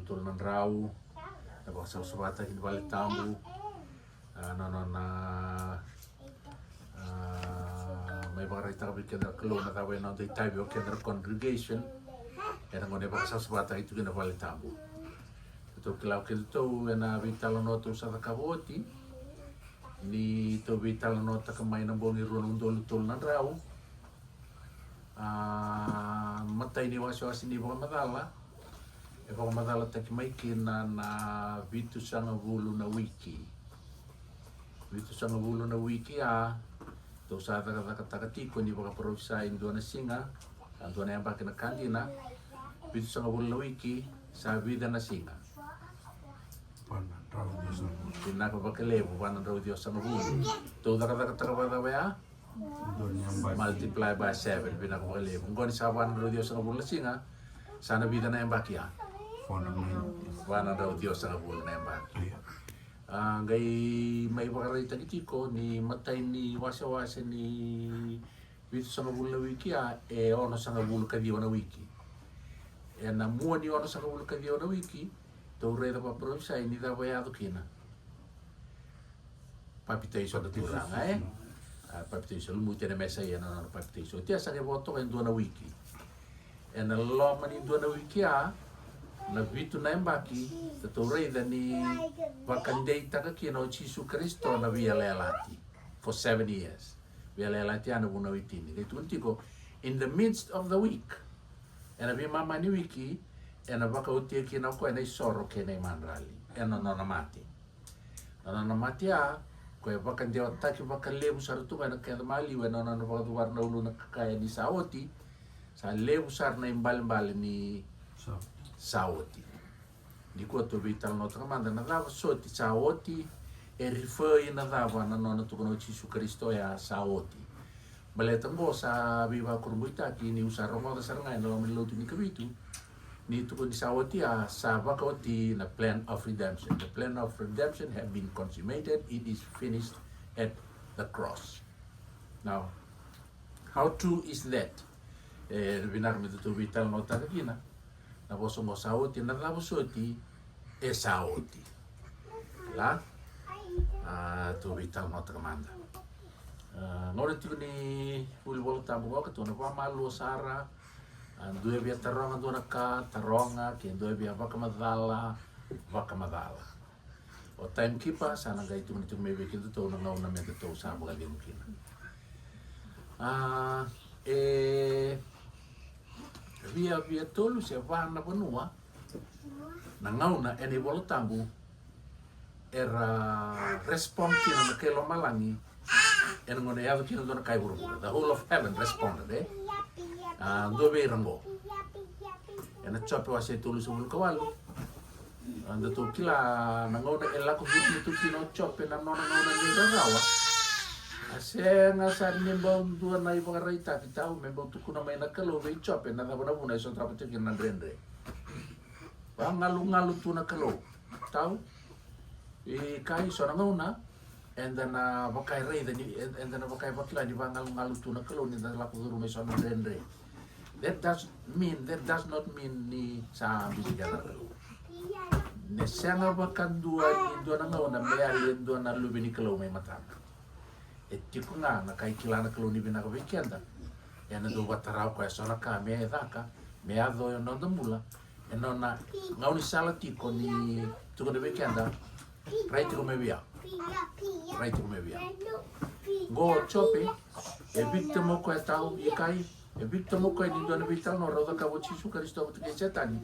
tol nan rau na ba sa subata kin balik tamu na may barai tabi kedra kelo na tabi na day tabi o kedra congregation era ngone ba sa subata itu kina balik tamu to kilau kito na vitalo no to sa kaboti ni to vitalo no ta kamay na bongi ruang tol nan rau matay ni waswas ni ba madala e ba madala ta kimay kina na vitu sanga vulu na wiki to sa taka tiko ni ba provinsa Indo na singa anto na yamba kina kandina vitu sanga vulu na wiki sa vida na singa Pina ko bakelevo wana raw Dios sa vulu to taka ba ya multiply by 7 pina ko bakelevo ngoni sa wana raw Dios sa vulu na singa sana vida na yamba kia wana raw Dios sa vulu na yamba Gay may pakarita kitiko ni matay ni wasa-wasa ni vitu sa ngabul na wiki ono sa ngabul kadiwa na wiki na mua ni ono sa ngabul kadiwa na wiki to reda pa provinsa ni da bayado kina papitay so da turanga papitay so lumuti na mesa yan na papitay so tiya sa keboto kayo doon na wiki na loma ni doon na wiki na vitu na embaki taturei da ni wakandei taka kino Jesu Kristo na via lelati for 7 years via lelati ana buna witini kay tuntiko in the midst of the week ena via mama ni wiki ena baka utia kina ko ena isoro kena manrali ena nona mati ko wakandei otaki wakalebu sarutu ena kena mali ena nona wakatuwar na ulu na kakaya ni saoti sa lebu sar na imbal ni saoti di ko to vital no tramanda na dava soti saoti e refer na dava na nona to no Jesu Kristo ya saoti baleta mo sa viva kurmuita ki ni usaro mo sa nga no miluto ni kabitu ni to ni saoti sa bakoti na plan of redemption. The plan of redemption have been consummated. It is finished at the cross. Now how true is that binar mi to vital no tagakina na boso mo saoti na labo soti e saoti la to vital no tramanda ngore tu ni uli bolo tambo ka to na pa malu sara due via taronga dona ka taronga ke due via vakamadala o timekeeper sana ga itu ni tu mebe ke to na na me to sa mo ga mungkin via tolu se vana vanua na ngauna ene bolo tambu era respond kina na kelo malangi ene ngone yado kina dona kai burbu the whole of heaven responded do be rango ene chope wa se tolu se kawalu anda to kila na ngauna ela ko butu to kino chope na nona ni rawa Asenga sa nimba dua na iba raita kita memang tu kuna main nakalo be chope na daba na buna iso trapete kina drendre. Ngalu tu nakalo. Tahu? Kai so na nguna and then bakai rei and then bakai bakla di ngalu tu nakalo ni da laku guru iso na drendre. That does not mean ni sa bisiga nakalo. Nesanga bakan dua ni dua na nguna me ali dua na lubini kalo may matana. Tiku nga kai kilana kaluni bina ka weekenda yana do batarau ko sona ka me daka me ado no mula nona ngauni sala tiko ni tuko de weekenda right ko me via go chope e victimo ko tau ikai e victimo ko ni do na vital no roda ka bo Jesu Kristo bo ke setani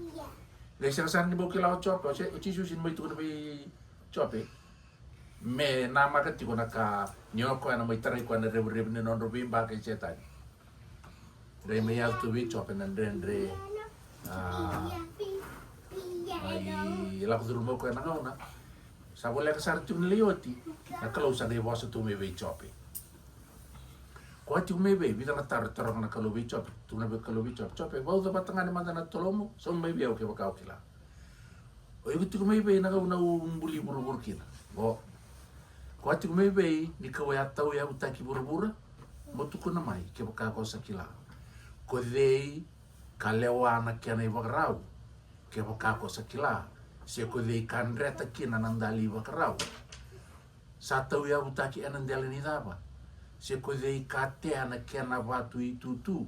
le san ni bo kilao chope o Jesu sin mo tuko de chope me nama ka tiko na ka nyoko ana mai tarai ko na rebu ne non robi ba ke chetai re me ya tu vi chope na ndre ai la ko mo ko na ngona sa vole ka sar tu lioti na kalau sa de bosa tu me ve chope ko tu me ve vida na tar na kalau ve chope tu na ve kalau ve chope ba uza batanga na mandana tolomo so me ve o ke ba ka okila o yu tu me ve na ka una umbuli buru kina go ko ati me be ni ka wa tau ya utaki burubura mo tu kuna mai ke ka ko sakila ko dei ka lewa na ke na ibagrau ke ka ko sakila Se ko dei kandreta kina nandali wakarau. Sa tau ia utaki anandela ni dava. Se ko dei katea na kena watu i tutu.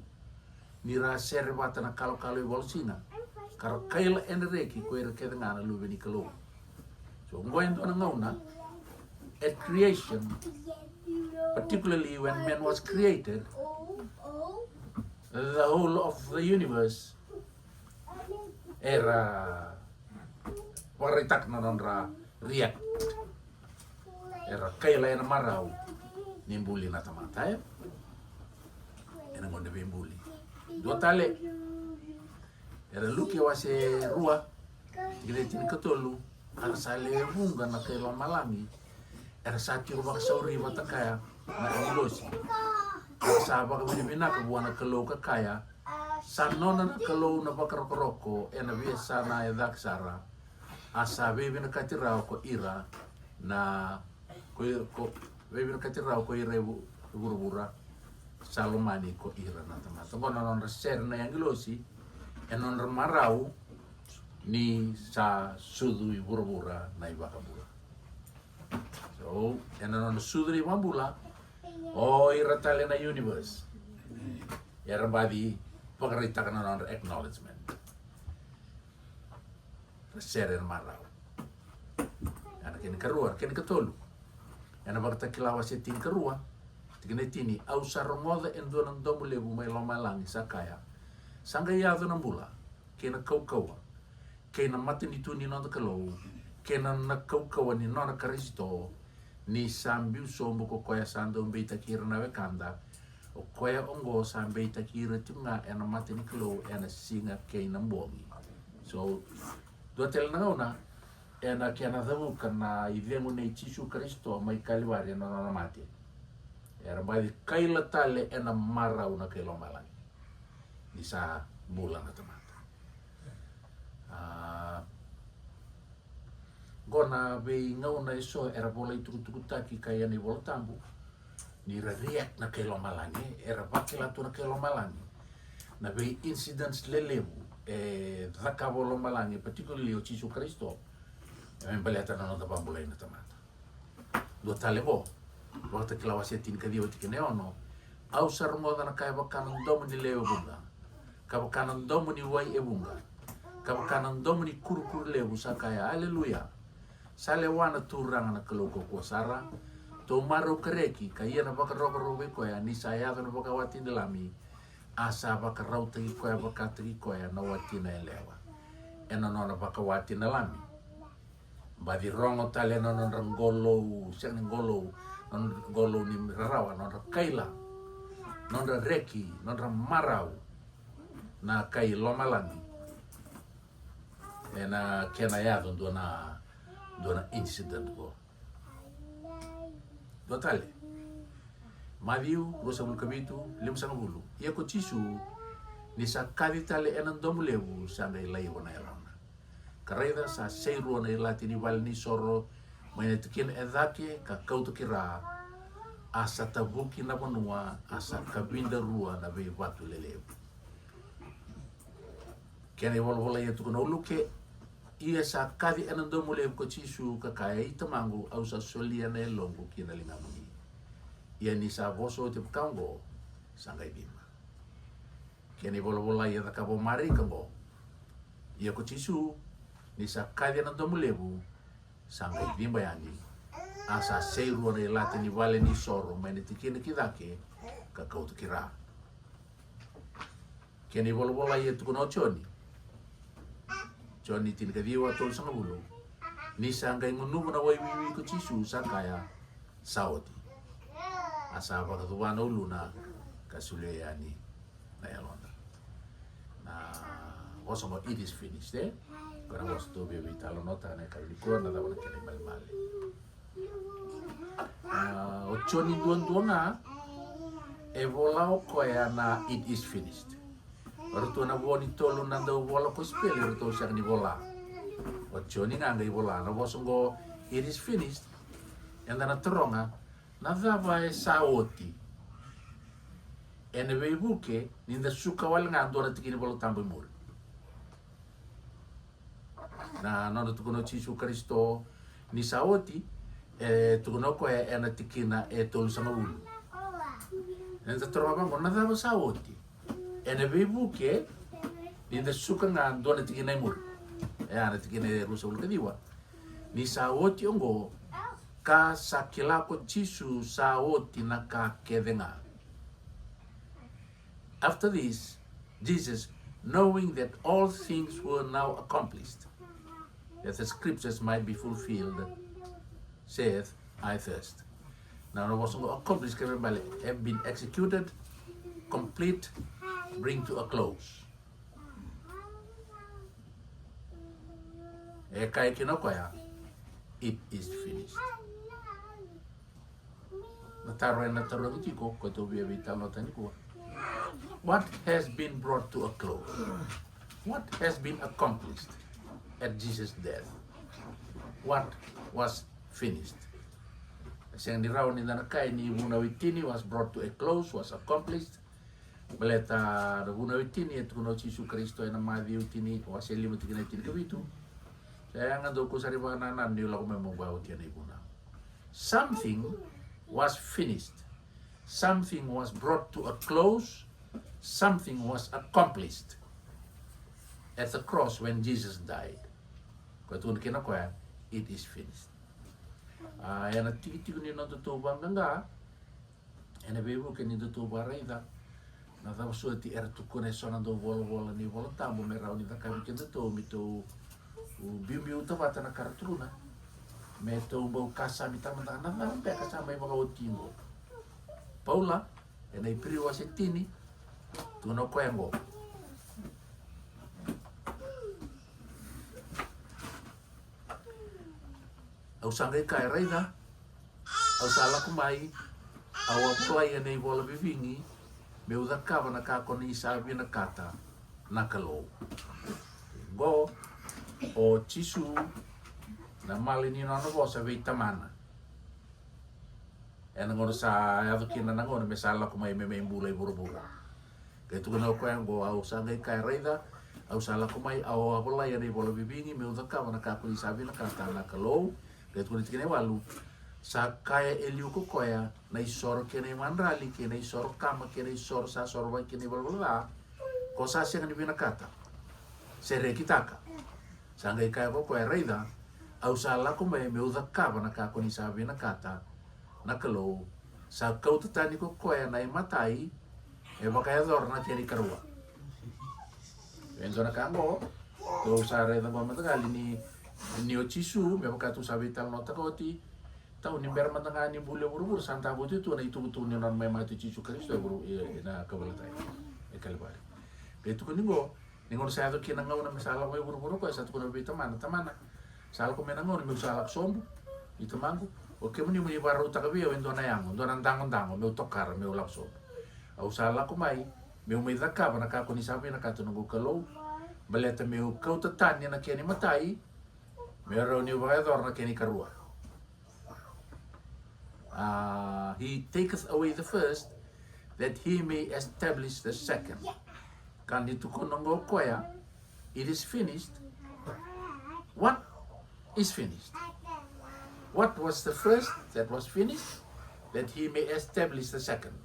Ni ra sere wata na kalo i walsina. Karo kaila enereki ko ira keda ngana luwe ni kalo. So ngoen dona ngauna, at creation, particularly when man was created, the whole of the universe era waritak na nonra react. Era kaila ena marau nimbuli na tamata ya. Ena ngonde bimbuli. Dua tale. Era luki wase rua. Tigre tin katolu. Ara sale bunga na kaila malami. Era sati ruwa sauri watakaya na angilosi. Era saba kabinibina kabuana kalau kakaya. Sanona na kalau na bakaroko ena biasa na edak sara. Asa bebe na katirao ko ira na ko bebe na katirao ko ira burubura salomani ko ira na tamata. Kono non reser na angilosi enon marau ni sa sudu i burubura na ibakabura. So enon sudu i mambula o ira tale na universe. Everybody pagarita na non acknowledgement. Reser marau. Ana kini karua, kini katolu. Ana bakta kilawa setin karua. Tigene tini au sarongoda endona ndomu lebu mai lomalangi sakaya. Sanga yado nambula. Kena kaukawa. Kena matini tu ni nonda kalau. Kena na kaukawa ni nona karisto. Ni sambiu sombo ko koya sando mbeita kira na wekanda. O koya ongo sambeita kira tunga ena matini kalau ena singa kena mbongi. So dua tel na ngauna ena kena dhamu kana ivengu nei Yesu Kristo mai kaliwari na nona mati. Era bai kaila tale ena marau na kailo malangi. Nisa bulan na tamata. Gona bei ngauna iso era bola itu taki kaya ni bola tambu. Ni riak na kailo malangi era bakila tu na kailo malangi. Na bei incidents lelebu zakabo malangi particularly o Yesu Kristo. Yang baleta na nota bambula ina tamata. Dua talebo. Waktu kilawa setin kadio tikene ono. Au sarmoda na kaya bakanan domu ni leo bunga. Kabakanan domu ni wai e bunga. Kabakanan domu ni kuru leo sakaya. Haleluya. Sale wana turang na kaloko kuasara. To maru kereki kaya na bakaroko robe koya ni saya na bakawati nilami. Asa bakarau tagi koya bakatagi koya na wati na elewa. Ena nona bakawati nilami. Badi rongo tale non rangolo, siang ngolo, non golo ni rarawa, non kaila, non reki, non marau, na kai lomalangi. Ena kena ya dona incident ko. Dua tale. Madiu rosa bulkabitu lim sang bulu. Ia ko Yesu ni sa kadi tale enan domulewu sangai lai wana era. Karena sa seiru na ilati ni wal ni soro mai tikin edake ka kautu kira asa tabuki na manua asa kabinda rua na be watu lele. Kene wala ya tukuna uluke ia sa kadi anando mule ko Yesu ka kaya itamangu au sa solia na longo kina lingamuni. Ia ni sa boso te kango sangai bima. Kene wala ya takabo mari kango. Ia ko Yesu ni sa kaya na domulebu sangai bimba yani asa seiru na ilate ni wale ni soro mene tikine kidake ka kautu kira keni bola yetu kuno choni tin kadiwa tol sanga bulu ni sangai ngunu na wai wiwi ko Yesu sakaya saoti asa ba ka tuwana uluna kasule yani na yalona na wasongo it is finished Karena waktu bibi talo nota na kalikuan na dapat kini mal-mali. Ochoni duan evolao koya na it is finished. Orto na boni tolo nanda vola ko spell orto siya ni vola. Ochoni nga ngai vola na bosongo it is finished. And na tronga na dava saoti. Ene buke ninda suka wal nga andora tikini vola tambo mul. na nono tukuno Jesu Kristo ni saoti tukuno ko na tikina tolu sama ulu nenta trova ngona dava saoti bebu ke ninda suka nga dona tikina imur ana tikina rusa ulu kadiwa ni saoti ongo ka sakilako Jesu saoti na ka kedenga. After this, Jesus, knowing that all things were now accomplished, that the scriptures might be fulfilled, saith, I thirst. Now, it was accomplished, have been executed, complete, bring to a close. It is finished. What has been brought to a close? What has been accomplished at Jesus' death? What was finished? Yang dirawan in ni Bunawitini was brought to a close, was accomplished. Baleta Bunawitini at Kuno Jesu Kristo and Amadi Utini was eliminated in Kavitu. Something was finished. Something was brought to a close. Something was accomplished at the cross when Jesus died. It is finished. Yana tiki ni no to banganga. Ena bebu ke ni to baraida. Na tava suati era tu konesona do vola ni vola tambo merau ni takabi kendo to mito biu tawata na karatruna. Meto bau kasa mita mata na pe kasa mai baka otimo. Paula ena ipriwa setini tu no koengo. Au sangai kai reina. Au sala kumai. Au aplai ena bola bivingi. Me udakava na kako ni sabi na kata nakalo. Go o Jesu na mali ni no bosa vei tamana. Ena ngono sa avukina na ngono me sala kumai me mbula iburu-buru. Kaya tu kena ko go au sangai kai reida au sala kumai au aplai ena bola bivingi me udakava na kako ni sabi na kata nakalo. Kaya tu kena walu sa kaya eliu ko koya na isoro kene mandrali kene isoro kama kene isoro sa soro ba kene balbala ko sa siya ni binakata sere kitaka sangai kaya ko koya reida au sala ko me udakava na kako ni sabi na kata nakalo sa kaututani ko koya na imatai bakaya dor na kene karua enzo na kamo to sa reida ko matagali ni o Jesu me bakatu sabi tal no takoti tahu ni ber matanga ni bule buru santa botu tu na itu betul ni non mai mati Jesu Kristo buru na kabalatai kalbari itu ko ningo sa to kina ngau na misala mai buru ko sa to ko bita mana tamana sala ko menango ni misala sombo itu mangu o ke muni baru ta kabi o ndo na yang ndo nan dango me tokar me ulap so au sala ko mai me daka na ka ko ni sabi na ka to ngo kalo baleta me ko tatanya na keni matai me ro ni ba dor na keni karua. He taketh away the first, that he may establish the second. Kanditu konongo koya, it is finished. What is finished? What was the first that was finished? That he may establish the second.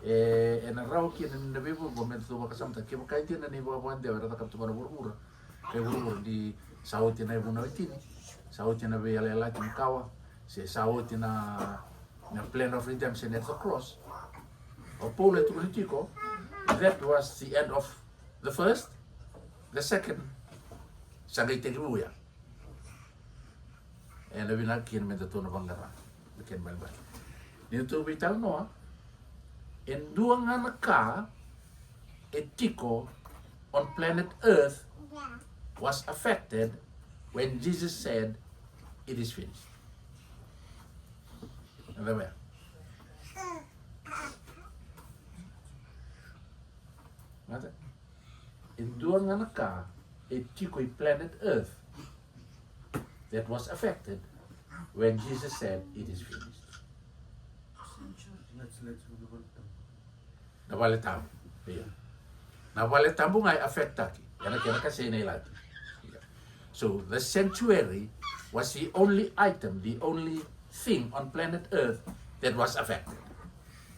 En rau kin na bibu moment to makasamta ke makaiti na ni bawan de rata kaptu mana buru-buru. Ke buru di sauti na ibu na itini. Sauti na be ala kawa. Se sauti na plan of redemption at the cross. O Paul et politico, that was the end of the first, the second. Sagay tegibuya. E na binakin me dato na bangara. Bikin balbal. Dito bital no, en duang anak ka, etiko on planet Earth was affected when Jesus said, it is finished. Ada ba? Mata? Induang anak ka, etikoy planet Earth that was affected when Jesus said, it is finished. Nawalitam. Iya. Nawalitam mo nga affect taki. Yan ang kina kasi nailati. So the sanctuary was the only item, the only thing on planet Earth that was affected.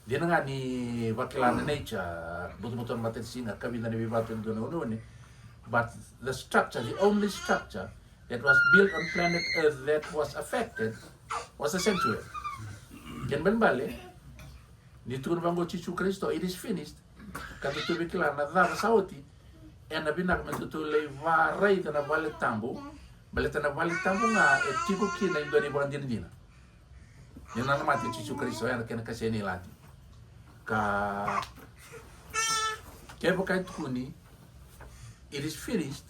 Di na nga ni Vakilana Nature, buto-buto na matin singa, kami na nabibato yung doon. But the structure, the only structure that was built on planet Earth that was affected was the sanctuary. Ken bale, ni turun bango Chichu Kristo, it is finished. Katu Vakilana Dava Saoti, and na binak matutulay varay na balik tambo, balita na balik tambo nga, tiko kina yung doon ibang dinidina. Yun na naman yung Chichu Kristo, yan kena kasi nilati. Kaya po kahit kuni, it is finished.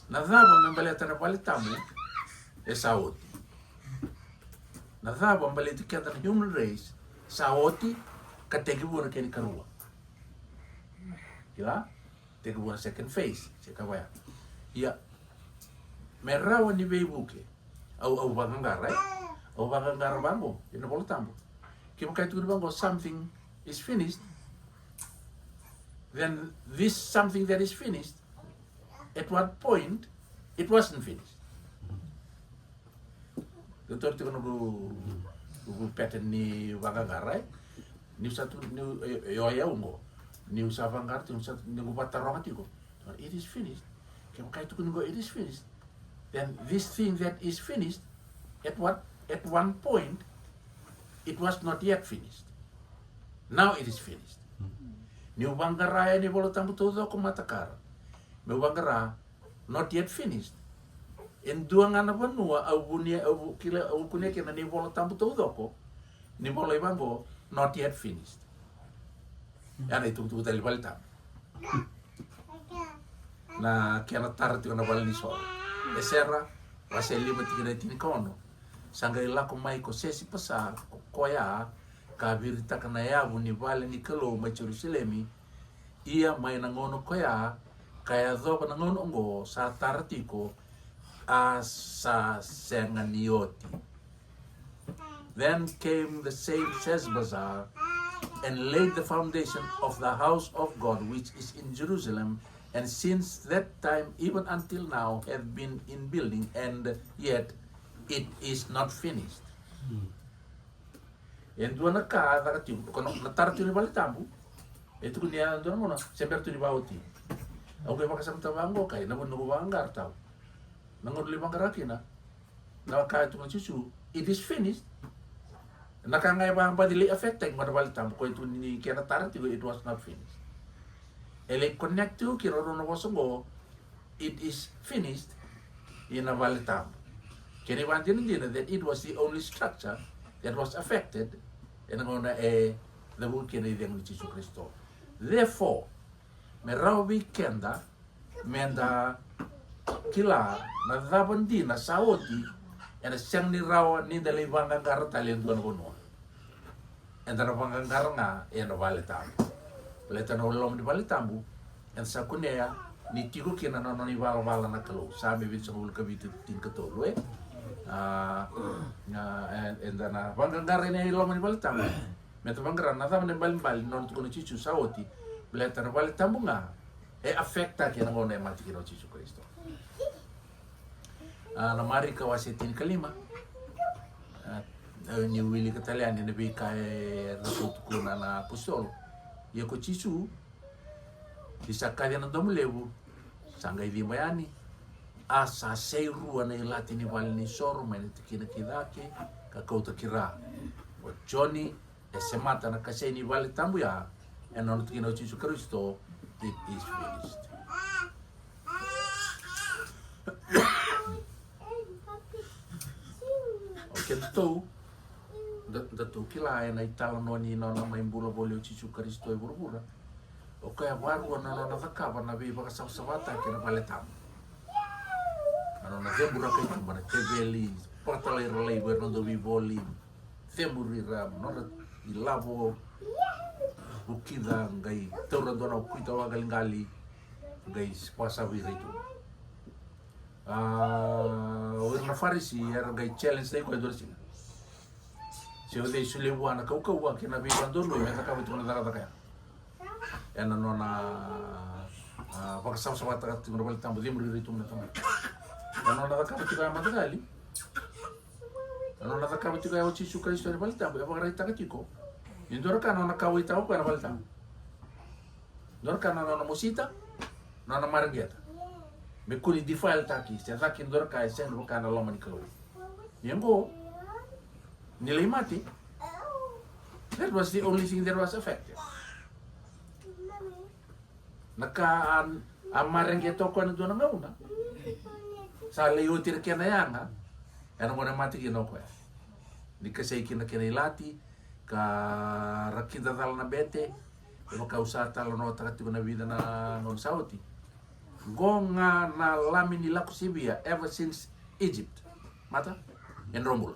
Nadhabo ang balita na balik tambo, Saoti. Nadhabo ang balita kaya ng human race, Saoti, kategibu na kaya ni Karua. Kila? Tegibu na second phase, siya kawaya. Ya, merawa ni Beibuke, au bangangaray, au bangangaray bango, yun na bolo tambo. Kaya kahit kuni bango, something is finished, then this something that is finished, at what point, it wasn't finished. Doktor itu kan ugu pattern ni bangangaray, ni satu ni yoya ungo, ni usavangar tu satu ni gubatarong atiko. It is finished. Kaya kahit kuni go, it is finished. Then this thing that is finished, at one point, it was not yet finished. Now it is finished. Ni ubangaraya ni bolo tambu todo ko matakar. Ni ubangara not yet finished. En dua ngana banua au kunia kena ni bolo tambu todo ko. Ni bolo ibango not yet finished. Yana itu tali balita. Na kena tarati na bal ni so. Esera waseli matikina tinikono. Sangay lako mai ko sesi pasa koya kabirita kana yabu ni vale ni kalo mai Jerusalemi ia mai nangono koya kaya zoba nangono ngo sa taratiko asa senganioti. Then came the same Sheshbazzar and laid the foundation of the house of God which is in Jerusalem, and since that time even until now have been in building, and yet it is not finished. Yang dua naka nakatiu kono natar tu ni balitambu. Itu kunia dua mono semper tu ni bauti. Au ke makasam tawango kai namun nugo wangar tau. Nangon lima karakina. Na ka tu Chichu, it is finished. Naka ngai ba badili affecting mata balitambu ko itu ni kena tar tu it was not finished. Ele connect tu kiro no wasongo, it is finished in a balitambu. Kini bantin din that it was the only structure that was affected and the work in the Chichu Kristo. Therefore, merawi kenda menda kila na dabandi na saoti and siyang ni rawa ni dalay bangangar talent doon kuno. And the bangangar nga na balitambu. Balita na ulam ni balitambu and sa kuneya ni tigo kina na ni bala na kalo. Sabi bin sa ul kabitin katolo and then bangangar ni ulam ni balitambu. Meto bangangar na tama ni balimbali non tuko ni Chichu saoti. Balita na balitambu nga affecta kina ngona mati kina Chichu Kristo. Namari kawasitin kalima. Ni wili katalian ni nabi kay rasot ko na apostol. Iyo ko Chichu disakali na domulebu sangay di mayani asa seiru na ilati ni wali ni soro mani tikina kidake kakauta kira o Johnny semata na kasi ni wali tambu ya and on tikina Chichu Kristo it is finished. Okay, dato kila na itala no ni no na maimbula bole Chichu Kristo e burbura. O kaya baru na nakakaba na biba sa sabata kina baletam. Ano na dembura kay kumana teveli portale relay no do biboli. Temburi ram no ilavo ukida ngai tora dona kuita wa galingali ngai pasa virito. Urna farisi era ngai challenge dai ko dorsi. Se o dei sulle buona kau che na viva dorlo e ka vitu na dara kaya. E na nona pakasam sama ta tu no baltambu dimri ritu na tama. non nataka tuka matagali. Non nataka tuka o Yesu Kristo ni baltambu e bagara itaka tiko. Indora kana na kawi tau kana baltambu. Indora kana na musita na marangeta. Me kuni defile taki, se taki indora kai sen kana loma ni kawi. Yengo nilai mati. That was the only thing that was affected. Naka amarangeta ko na doon na una. Sa leo tira kena yanga, era mona mati kino ko. Di kasay kina kena ilati, ka rakita tal na bete, pero ka usata lo no takati na vida na non sauti. Gonga na lami ni Lakusibia ever since Egypt. Mata? En Romul.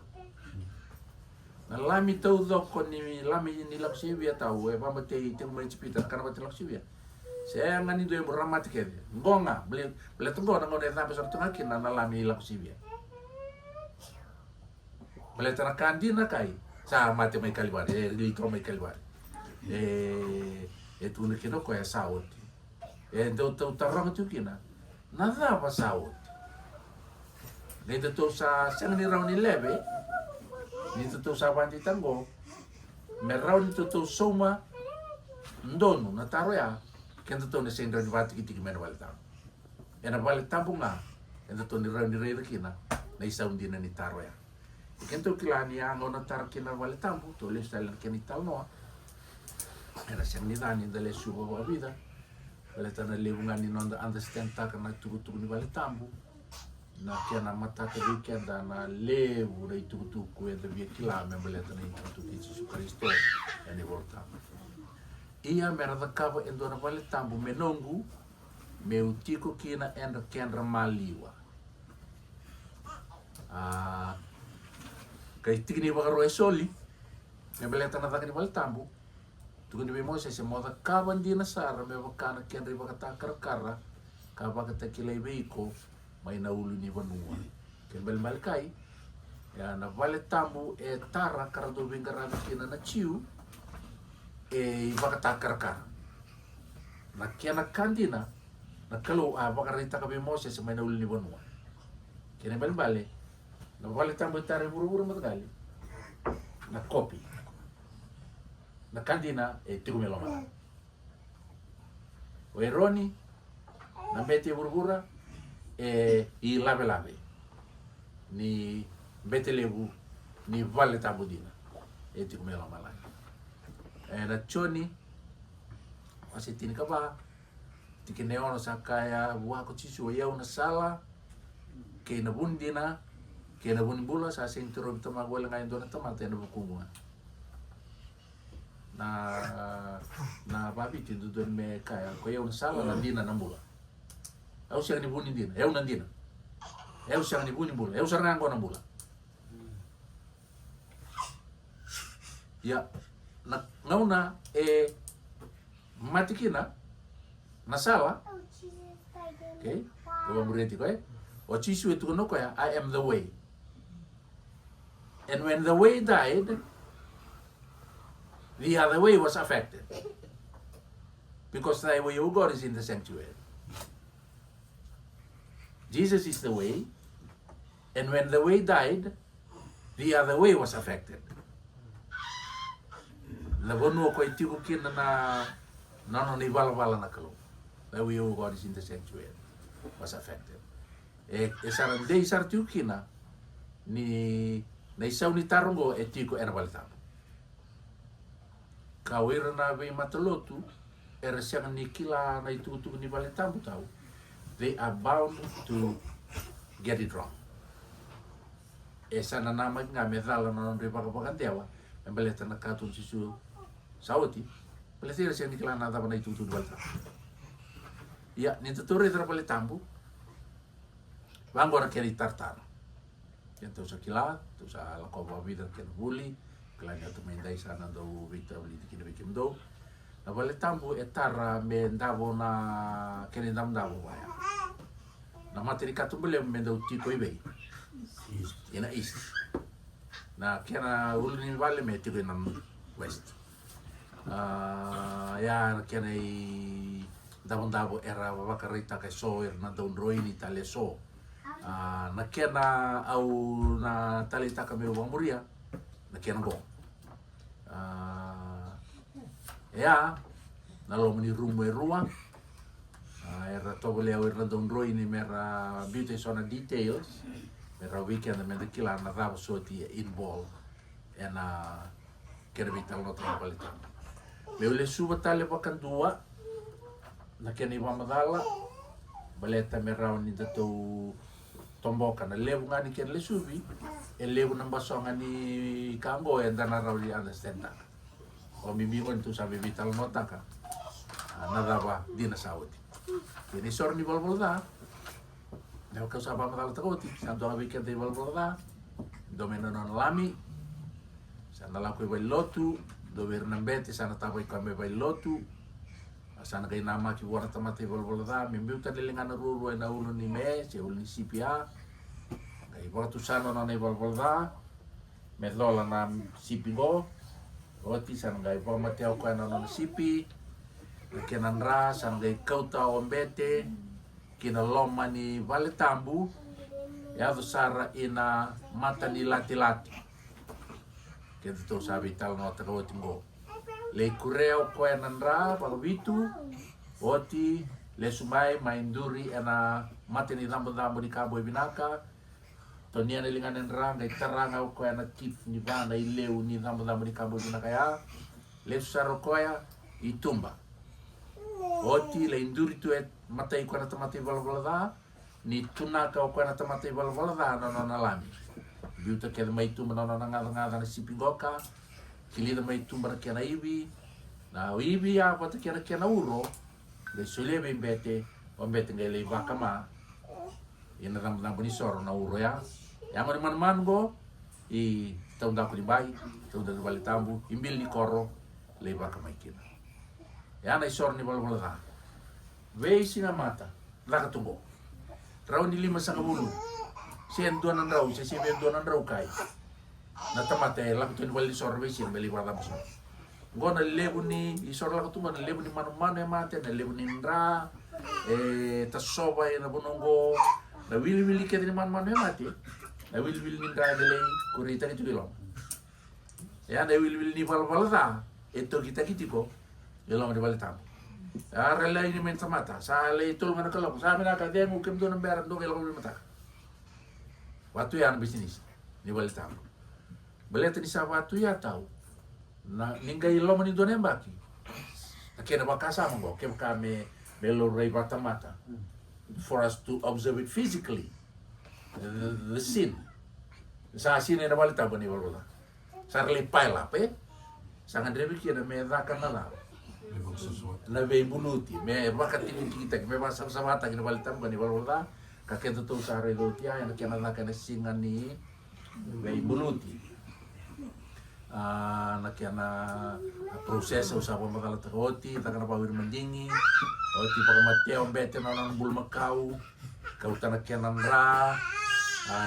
Na lami tau doko ni lami ni Lakusibia tau, e bamba te mai chipita kana bate Lakusibia. Saya ngani do yang ramati kede. Ngonga, beli tunggu na ngone sampai sortu ngaki na lami Lakusibia. Beli terakandi na kai. Sa mate mai kalibari, litro mai kalibari. Tu na kino ko ya saoti. Do tau tarong tu kina. Nada pa saoti. Nito to sa ni raw ni lebe. Nito to sa banti tango. Merraw nito to soma ndono na taro ya. Kento to ni sendra ni bati kiti kimena balta. Ena balta bunga. Kento to ni raw ni rei kina. Na isa undina ni taro ya. Kento kilani ya ngona tar kina balta bu to le stalan kini tal no. Era sen ni dani dale suba wa vida. Balta na levunga ni non understand ta kana tugu ni balta bu. Na kena mata ke weekend na levu rei tugu e de via kilame balta na tugu Yesu Kristo eni volta. Ia mera da kava endona vale tambu menongu me utiko kina enda kendra maliwa. Kai tigni bagaro e soli me beleta na dakani vale tambu. Tukuni be Moses se moda kava ndina sara me vakana kendri vakata karakara ka vakata kilai beiko mai na ulu ni vanua. Ken bel malkai ya na vale tambu e tara karado vingara kina na chiu e vakatakaraka na kiana kandina na kalau vakarita kabe Moses mai na ulini bonua kene bale na vale tambo tare buru matagali na kopi na kandina e tigu meloma o eroni na bete burubura i lave ni bete lebu ni vale tambo dina e tigu meloma na choni wasitini kaba tikene ono sakaya wako chisu ya una sala ke na bundina ke na bunbula sa sing turo bitama gola ngai dona tamate na bukunga na babi tindu don me kaya ko ya una sala na dina na bula au siang ni bunin dina eu na dina eu siang ni bunin bula eu sarang na bula ya na ngauna matikina na sala okay ko mureti ko o chisu etu no ko ya I am the way, and when the way died the other way was affected because the way of God is in the sanctuary. Jesus is the way, and when the way died the other way was affected. La vonu ko itiku kina na ni bala na kalau. The way of God is in the sanctuary was affected. Sarang dei sartu kina ni isau ni tarongo etiku era balta. Kawira na be matalotu era siang ni kila na itu ni balta tau. They are bound to get it wrong. Sana nama nga medala na non ripakan dewa. Embeleta na katun sisu sauti. Pelesira siang ni kila na tapa na itu balta. Ya, ni tuturi terpale tambu. Vangora keri tartar. Yang tu sakila, tu sa lakoba vida ken buli, kelanya tu mendai sana do vita beli dikini bikim do. Na vale tambu etara mendavo na keni davo baya. Na materi katu beli mendau tiko ibe. Ina east. Na kena ulini vale me tiko ina west. Ya kena davo era vakarita kai so na don roini tale so. na kena au na talita kami uang muria na kena go ya na lo meni rumo e rua era togo le au random roi ni mera beauty sona details mera weekend me de kila na ravo soti in ball ena kena vital no tra palita me ule suba tale wakan dua na kena iwa madala baleta mera ni tatou tomboka na levu ngani ken le subi e levu namba songa ni kambo e dana rauli understand taka o mimi kon tu sabe vital nota ka na dava dina saudi ini sor ni bol da ne ka sa ba madal takoti santo a weekend de bol da domeno non lami sana la ko vai lotu do vernambete sana tabo ko me vai lotu sana kai nama ki wara tamate bol da mi uta de lengana ruru na ulu ni me se ulu ni CPA kai waktu sana na bol da me lola na CPO oti sana kai po mate au kana na CP kenan ra sana kai kauta ombete kina loma ni vale tambu ya do sara ina mata ni lati-lati ke to sabi tal no tro tingo le kureo ko enandra palo vitu oti le sumai mainduri ena mate ni dambo di kabo binaka to ni ane lingan enra ngai taranga ko ena kip ni bana ileu ni dambo di kabo binaka ya le saro ko ya itumba oti le induri tu et matai ko ena tamate valvalada ni tunaka ko ena tamate valvalada no lami biuta ke mai tu manana ngada na sipingoka kilida mai tu bara kena ibi na ibi ya bota kena uro le sulebe mbete ombete ngele vakama ina ram boni soro na uro ya ngori man go I tau da kuli bai tau da bali tambu imbil ni koro le vakama kina ya na soro ni bol da ve singa mata la ka tungo rau ni 5 sa kabulu sien donan rau se sien donan rau kai na tamate la tu bali soro ve sien beli wala muso gona lebu ni isor la kutunga na lebu ni manu mate na lebu ni ndra ta soba na bonongo na wili ke ni manu mate na wili ni ndra dele kurita ni tulilo ya na wili ni val da eto kita kitiko yelo ni valtam ara la ni men tamata sa le tul ngana kala sa mena ka demu kem do nambera do yelo ni mata watu ya na bisnis ni valtam belete ni sa watu ya tau na ningai lo mani done mbaki akena bakasa mongo ke kame belo rei batamata for us to observe it physically the scene sa scene na balita bani wala sarle paila pe sangan drebi ki na me daka na na be buluti me bakati kita me basa sama ta ni balita bani wala ka ke to sare do tia na kena na kana singa ni be buluti na kiana proses usah pembakal teroti tak kena pawir mendingi oti pakamateo bete na bul makau kau tanah kiana ra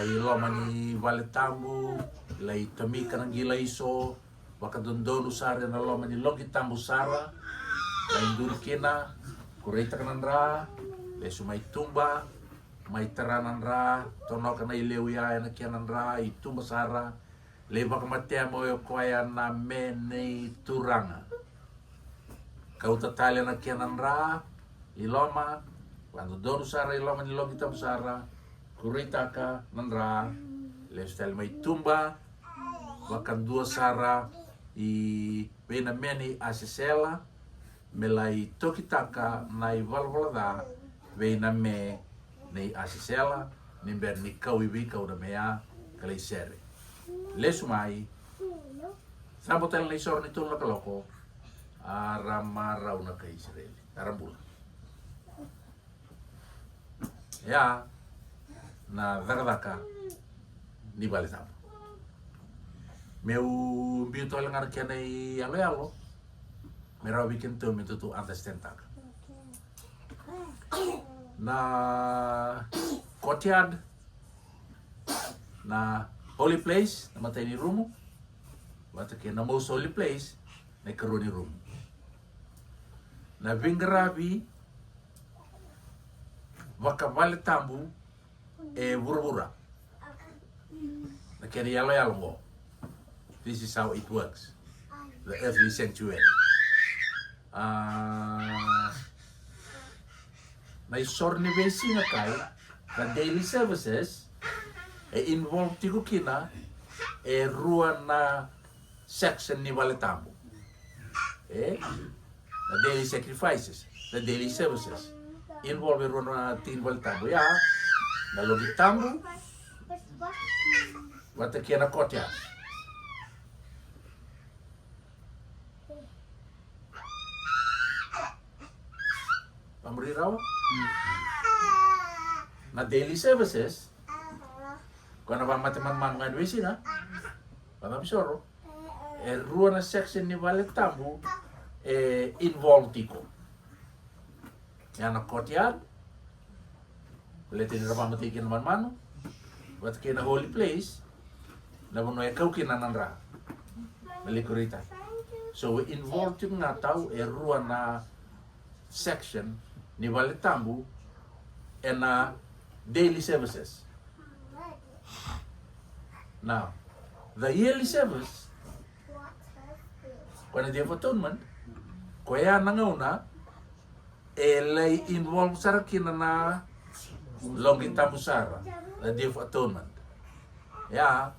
ilo mani vale tambu lai tami kanang gila iso waka dondon usare na lo mani logi tambu sara lai durkina kureita kanan ra le sumai tumba mai teranan ra tono kana ileu ya na kiana ra itumba sara leba kamatea mo yo koya na mene turanga kau tatale na kianan ra iloma quando dono sara iloma ni logi tam sara kuritaka nanra le stel mai tumba wakan dua sara I bena mene asesela melai tokitaka nai valvalada bena me nei asesela nimber ni kau ibi kau da mea kalai sere lesumai sabotel ni sor ni tulna kaloko aramara una kai Israel arambula ya na dagadaka ni balisam meu biutol ngar kenai alo mera bikin tu mi tu understand tak na kotiad na holy place na matay ni rumo wata ke na most holy place na karuni rumo na vingravi waka vale tambu e vura-vura. Na kena yalo-yalo mo. This is how it works. The earthly sanctuary. Na isor ni besi na kai, na daily services, involve tigo kina, rua na section ni Valetamu. The daily sacrifices, the daily services, involve rua na tin Valetamu. Ya, na Logitamu, watakia na kotya. Pamriraw? Na daily services, kung ano ba matiman-man nga adwisi na, pamabisoro, rua na section ni Valetamu, involved tiko. Yan ang courtyard, ulitin na pamatikin naman mano, wat kayo na holy place, na muna ikaw kinanandra, malikurita. So, involved yung nga tao, rua na section ni Valetamu and daily services. Now, the yearly service, when the Day of Atonement, kaya nangauna, lay involve sa kina na Longitamu Sara, the Day of Atonement. Ya,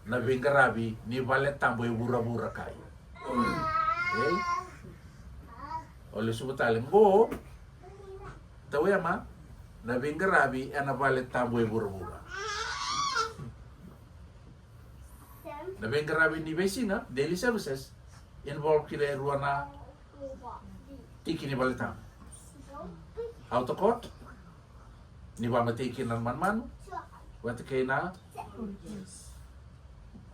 na bingarabi ni Valetamu yung bura-bura kayo. Okay? Oleh subutalim bo, tahu ya ma, na bingarabi na Valetamu yung bura-bura. Na bingarabi ni Besina, daily services, involve kila ruang na tiki ni Valetamu. How to court? Ni ba matiki ng man-man? Wati kayo na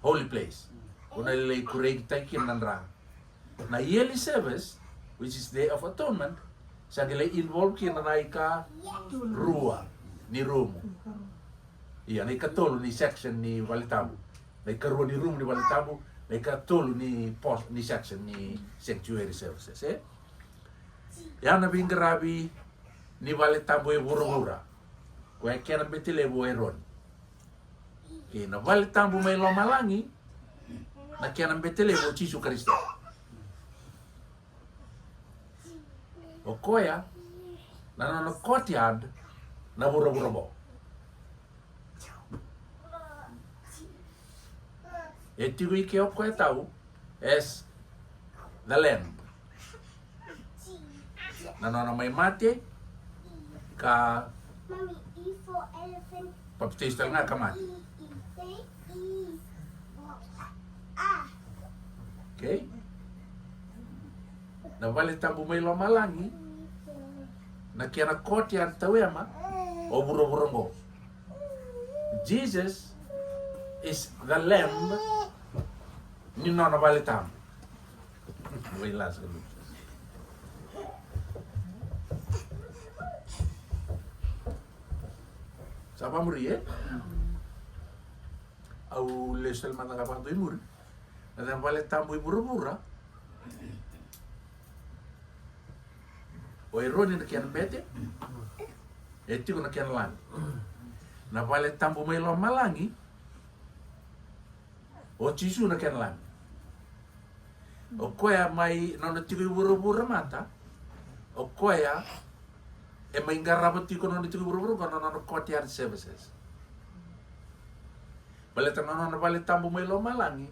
holy place. Una lilay kureg tayo ng ra. Na yearly service, which is Day of Atonement, sa gilay involve kinanay ka rua ni Rumo. Iyan, ay katolo ni section ni Valetamu. Ay karuwa ni Rumo ni Valetamu, ay katolo ni post ni section ni sanctuary services. Yan na bingarabi ni Valetamu ay bura-bura. Kaya kaya na betile buhay ron. Kaya na Valetamu may lomalangi, na kaya na betile buhay Jesu Kristo. O koya, nanonokotiyad na bura-bura mo. Ito yung ikiyok koya tao is the lamb. Nanonamay mati ka paptistal nga kamati. Okay? Na Valetamu may lomalangi, na kaya na courtyard tawema, o buro-buro mo. Jesus is the lamb ni Nona Valetamu. May last ka lupa. Sapa muri au lesel mana kapang tu muri. Na Valetamu buro-bura. O eroni na kian bete, eti ko na kian lang. Na Valetamu may lomalangi, o Jesu na kian lang. O koya may nanatigo buru-buru mata, o koya may garabati ko nanatigo buru-buru ko na courtyard services. Valetamu na Valetamu may lomalangi,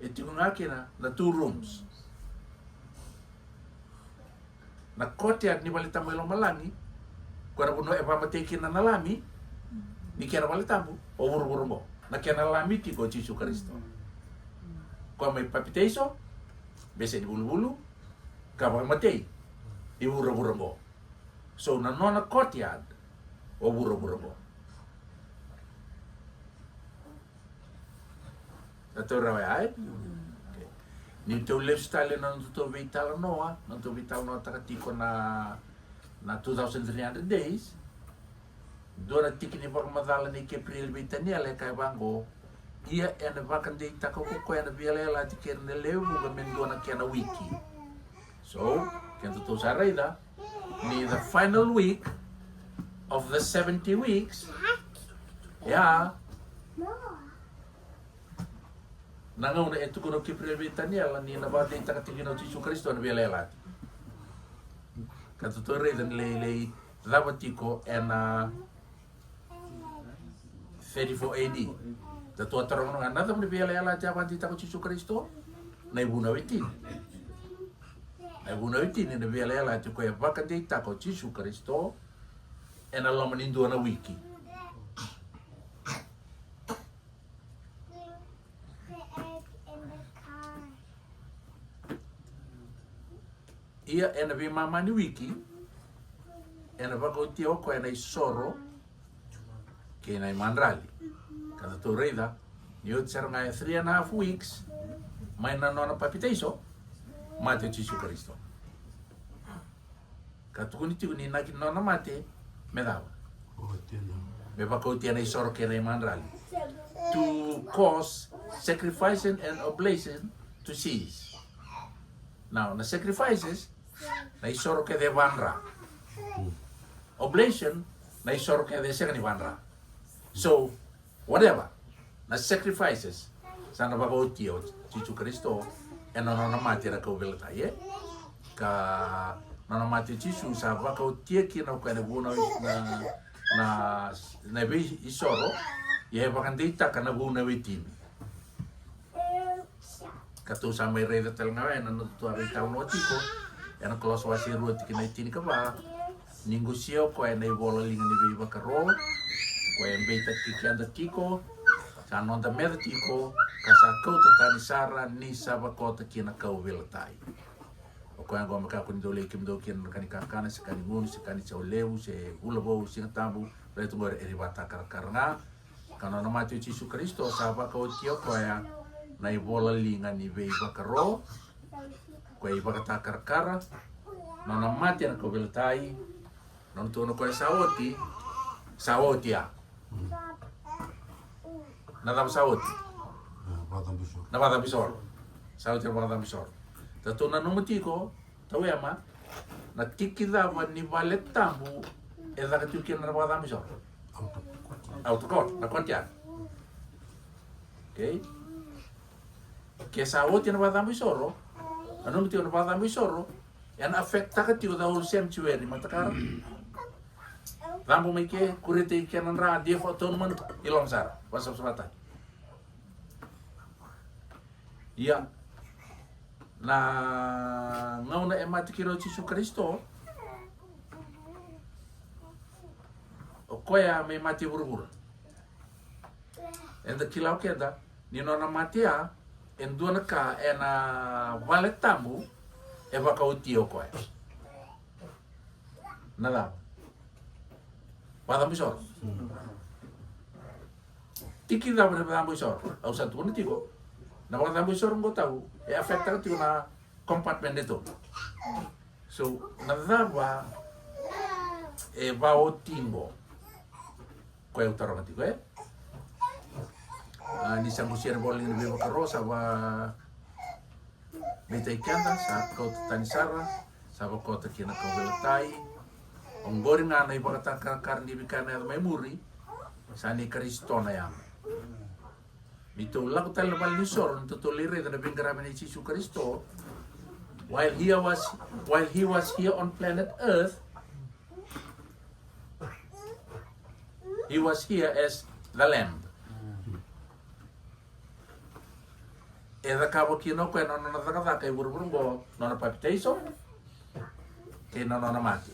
eti ko nga kina na 2 rooms. Na courtyard ni Valetamu yung malangi, kung ano epamatikin na nalami, ni kaya Valetamu, o buru-buru mo. Na kaya nalami, tiko Jesu Kristo. Kung may papiteso, besa di bulu-bulu, kapag matay, di buru-buru mo. So, na courtyard, o buru-buru mo. Ito raw ay? Nito lifestyle na nito vital noa, nito vital noa takatiko na 2,300 days. Doon at tiki ni pagmadala ni Kepril Vitaniel kay Bango, iya ena vakan de tako ko na biela tikir ne lewu gamen doon na kena wiki. So, kento to sarayda ni the final week of the 70 weeks Ya. Nangauna e tuku no kiprevitaniela ni na bate taka tingino Jesu Kristo na belela. Katutore dan lele davatiko ena 34 AD. Tatua tarong no another mo belela java taka Jesu Kristo na ibuna witin. Na ibuna witin ni belela tuko ya bakante taka Jesu Kristo ena lamanindu na wiki. Ia ena vi mama ni wiki ena vakautia oko ena isoro ke na mandrali kada to reida ni o tsara ngai 3.5 weeks mai na nona papiteiso mate Jesu Kristo katukuni ni naki nona mate me dava me vakautia na isoro ke na mandrali to cause sacrifice and oblation to cease. Now na sacrifices na isoro ke de vanra. Oblation na isoro ke de segani vanra. So whatever na sacrifices sana bagoti o Jesu Kristo e non mati na ko velta ye ka non mati Jesu sa bagoti ki no ka ne buno na be isoro ye bakandita kana buno wetin. Katu sama reda tel ngawe na tu ari tau no tiko ena kelos wasi ruot kina tini ka ba ningu sio ko ena bola linga ni be bakaro ko embe ta kikianda tiko sa non da mer tiko kasa kota tani sara ni saba kota kina kau veltai o ko ngo maka kun dole kim do kin kani kakana sekani ngun sekani chauleu se ulabo sing tambu retu ngore eri bata karanga kana no mati Jesu Kristo saba ko tio ko ya na bola linga ni be bakaro ko iba kata karkara nona mati na ko veltai non tu no ko saoti ya na dam saoti na badam bisor saoti badam bisor tatu na numati ko tawe ama na tikida wa ni valet tambu e da ka tuki na badam bisor autokot na kontia okay que saoti na badam bisoro ano mti na badam bisoro yan afekta ka tiyo da ul sanctuary matakar rambo mai ke kurete kenan ra dia foto man ilong sar pasal selatan ya na ngauna emati kiro Jesu Kristo o koya me mati burbur enda kilau keda ni nona matia en dua neka ena valet tamu e baka uti o koe. Nada. Badam bisor. Tiki da badam bisor. Au satu ni tiko. Na badam bisor ngo tahu e afekta tiko na compartment itu. So nada ba e ba o timbo. Koe utaro tiko ni sambusian boling ni beba karosa wa beta ikanda sa kota tanisara sa kota kina ko veltai onggori na iba kata karni bikana mai muri sa ni Kristona yang mito lagu tal bal ni sor to tolere da bingara ni Jesu Kristo while he was here on planet Earth he was here as the lamb. Eda kabo kino ko no taka kai burburungo no na papiteiso ke no mati.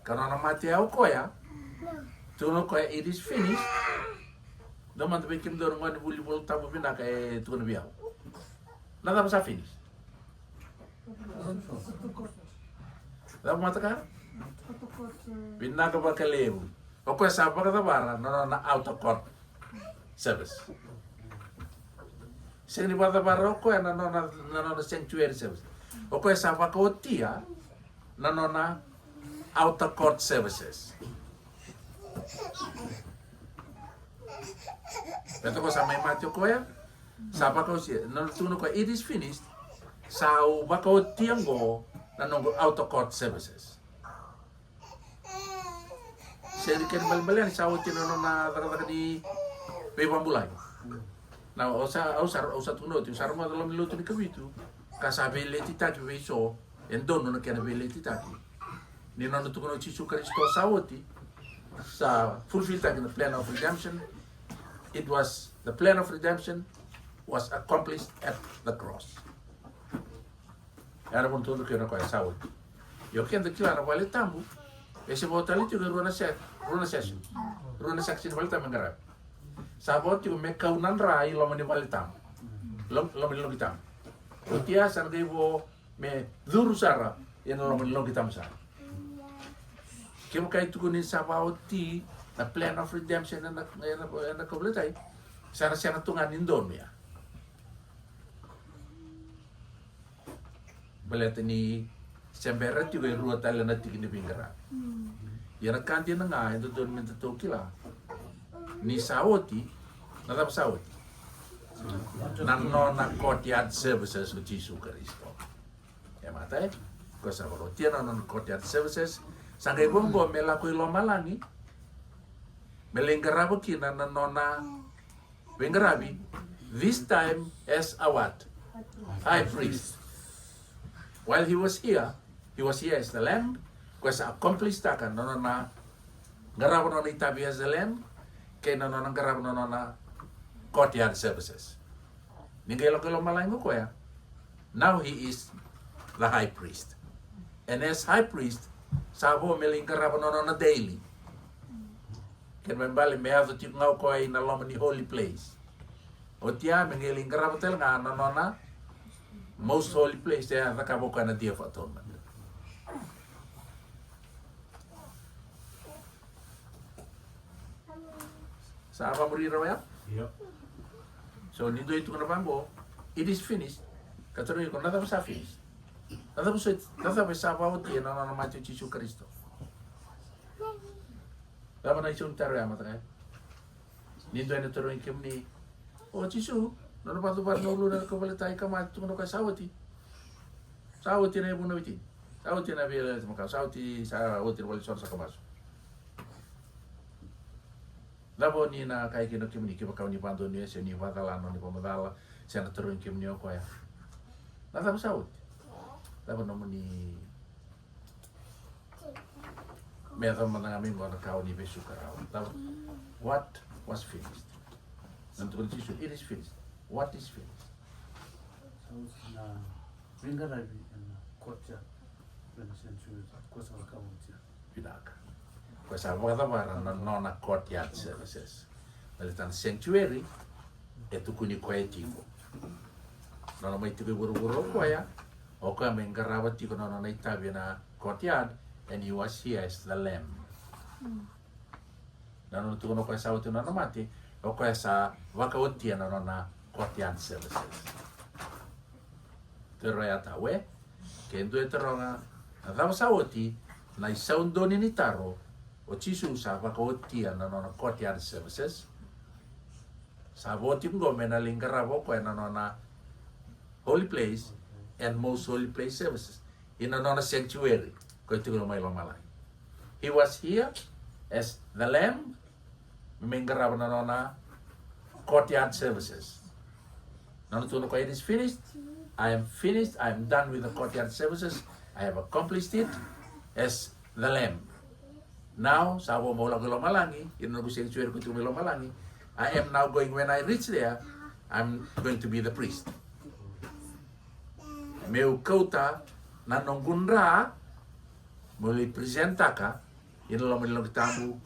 Kana no mati au koya. Tu no koya it is finished. Do man be kim do ngani buli bol tabu bina kai tu no biao. Nada bisa finish. Da mata ka? Bina ka bakalebu. O ko sa ba ka bara no na auto court service. Sini bata baroko ya na sanctuary service. Oko ya sapa kotia na outer court services. Beto ko sa may matyo ko ya sapa ko siya na tuno ko it is finished. Sa bako tianggo na outer court services. seri ken bal-balian sawoti no na taka di pebambulay. Na usar tuno ti usar mo dalam luto ni kabitu. Kasabele ti taki so en dono na kena bele ti taki. Ni no tukuno Jesu Kristo sawoti sa fulfill taki the plan of redemption. It was the plan of redemption was accomplished at the cross. Era pun tundo kena kaya sawoti. Yo kenda kila na wale tambu. Ese botali tu runa section. Runa section wale tambu ngarap. Sabot yung may kaunan rai lo mani walitam. Lo mani logitam. Utia san gaibo me duru sara yan lo mani logitam sa. Kaya kay tukunin sa bawati the plan of redemption na kabulitay. Sana siya natungan indon ya. Baleta ni Semberet juga ruwa tala na tigin bingara. Yan kanti na nga ito doon men kila. Ni sawoti, natap sawoti. Nanno na courtyard services with Jesu Kristo. Ya matay, ko sa rotian na courtyard services, sangay bombo mela ko ilo malangi. Melengarabo kina na nona bengarabi. This time as a what? High priest. While he was here as the lamb, because accomplished takan no na garabo no itabi as the lamb, kaya no garabo no na courtyard services. Ningelo malango ko ya. Now he is the high priest. And as high priest, sabo meling garabo no na daily. Kaya membali me have to ngau ko ay na lomani holy place. O tiya mengeling garabo tel nga no na most holy place ya nakabo ka na dia of atonement. Sa apa muri rawaya? Yep. So nido itu na bambo, it is finished. Katero ko nada sa finished. Nada sa pa uti na na mati Jesu Kristo. Dama na isun taro ya mata. Nido na taro ikem ni. O Jesu, no pa tu bar no lu na ko balitai ka mati tu no ka sawati. Sawati na ibu na biti. Sawati na bela maka sawati sa uti wal sor sa kamas. Labo ni na kai kino kimni ki bakau ni pando ni se ni vatala no ni pomadala se na tero kimni o koya. Nada sa saut. Labo no ni me da mana mi ngona kau ni besu karau. Labo what was finished. Nanti Jesu it is finished. What is finished? So na bingarabi na kotja na sensu ko sa kamutia. Pinaka. Questa volta non a courtyard services. Nel sanctuary e tu kuni koetivo. Non mai tu buru-buru ko ya. O ka mengaraba ti ko non ai tabi na courtyard and you was here as the lamb. Non tu no ko sa utu non mati. O ko sa vaka uti na non courtyard services. Pero ya ta we ke ndu eteronga na sa uti na isaundoni ni taro. O Jesu sa wakaotia na nona courtyard services. Sa voti ngo mena lingarabo ko na nona holy place and most holy place services. In a nona sanctuary. Ko ito ko may lamalay. He was here as the lamb. Mingarabo na nona courtyard services. Nona tuno ko it is finished. I am finished. I am done with the courtyard services. I have accomplished it as the lamb. Now, sabo mo lang malangi, yun ang gusto yung ko tumilo malangi. I am now going, when I reach there, I'm going to be the priest. Meu kauta, nanong gunra, muli presenta ka, yun lang manilong kitamu,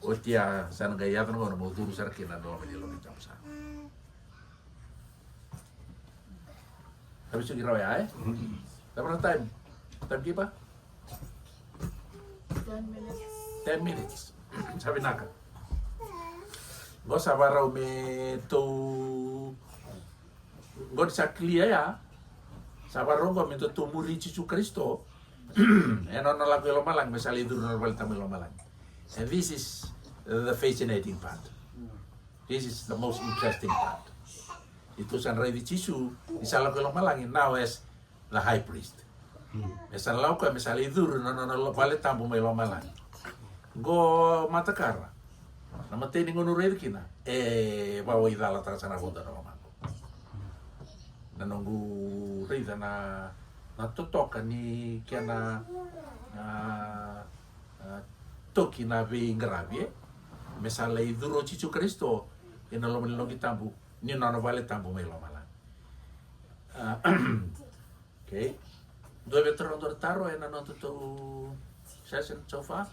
o tiya, sana gayatan ko, mo turo sa rakin, nanong manilong kitamu sa. Tapos yung girawa ya, eh? Tapos na time? Time kipa? 10 minutes. 10 minutes. Sabi naka. Go sa baraw me to God sa clear ya. Sa baraw go me to muri Jesu Kristo. Eno na lang ko malang mesali duro na balta mo malang. And this is the fascinating part. This is the most interesting part. Itu san rey di Jesu, isala ko malang now as the high priest. Mesan lau ko mesali duro na balta mo malang. go matakara na mateni ngono reir kina bawa idala ta sana konda na mako na nongu reida na totoka ni kiana toki na ve grave mesala i duro Cicu Kristo ina lo melongi tambu ni nona vale tambu mai lo mala okay due veteran taro e na noto to session so far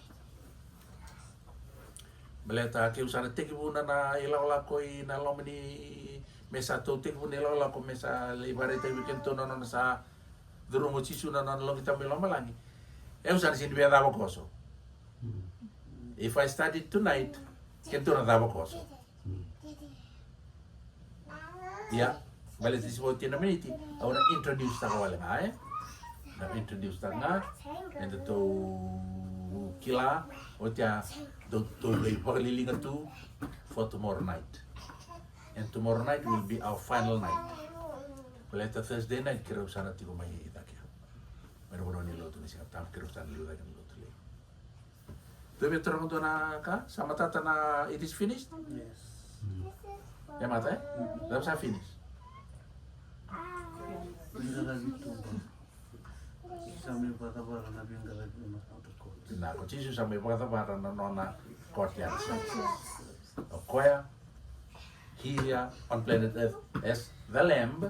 beleta ke usana teki buna na ila koi na lo meni mesa to teki buna ila ko mesa le barete weekend to nona sa duro mo Cicu na lo kita melo malangi e usana sin be davo koso if I studied tonight kento na davo koso ya bale si mo tina miniti au na introduce ta wala nga na introduce ta nga and to kila o tia to be pagalilingan tu for tomorrow night and tomorrow night will be our final night bale ta Thursday night kira usana tiko mai ita kya pero ni lo tu ni siya tam kira usana liu dagan lo tu le debe terang tu na ka sama tata na it is finished Yes. ya mata dapat saya finish Bingara gitu. Sambil bata-bata na bingara gitu na auto court. na ko Cicu sa may pagkatabaran na nona courtyard o koya here on planet Earth as the lamb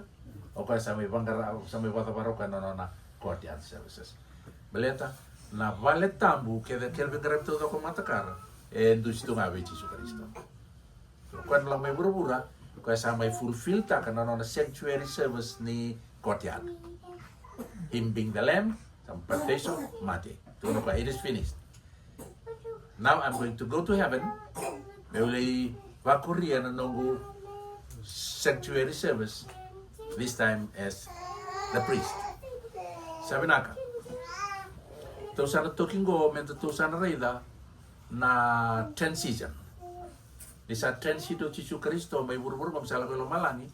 o koya sa may pagkatabaran ka na nona courtyard services beleta na vale tambu que de quel bingara todo ko matakar do isto nga ve Cicu Kristo so kwan lang may burubura koya sa may fulfill ta ka na nona sanctuary service ni courtyard him being the lamb some perfection mate tuno ka it is finished now I'm going to go to heaven meuli vakuria na nongu sanctuary service this time as the priest sabi naka to sana talking go mento to sana reida na transition di sa transition Cicu Kristo may burbur kom sala ko malangi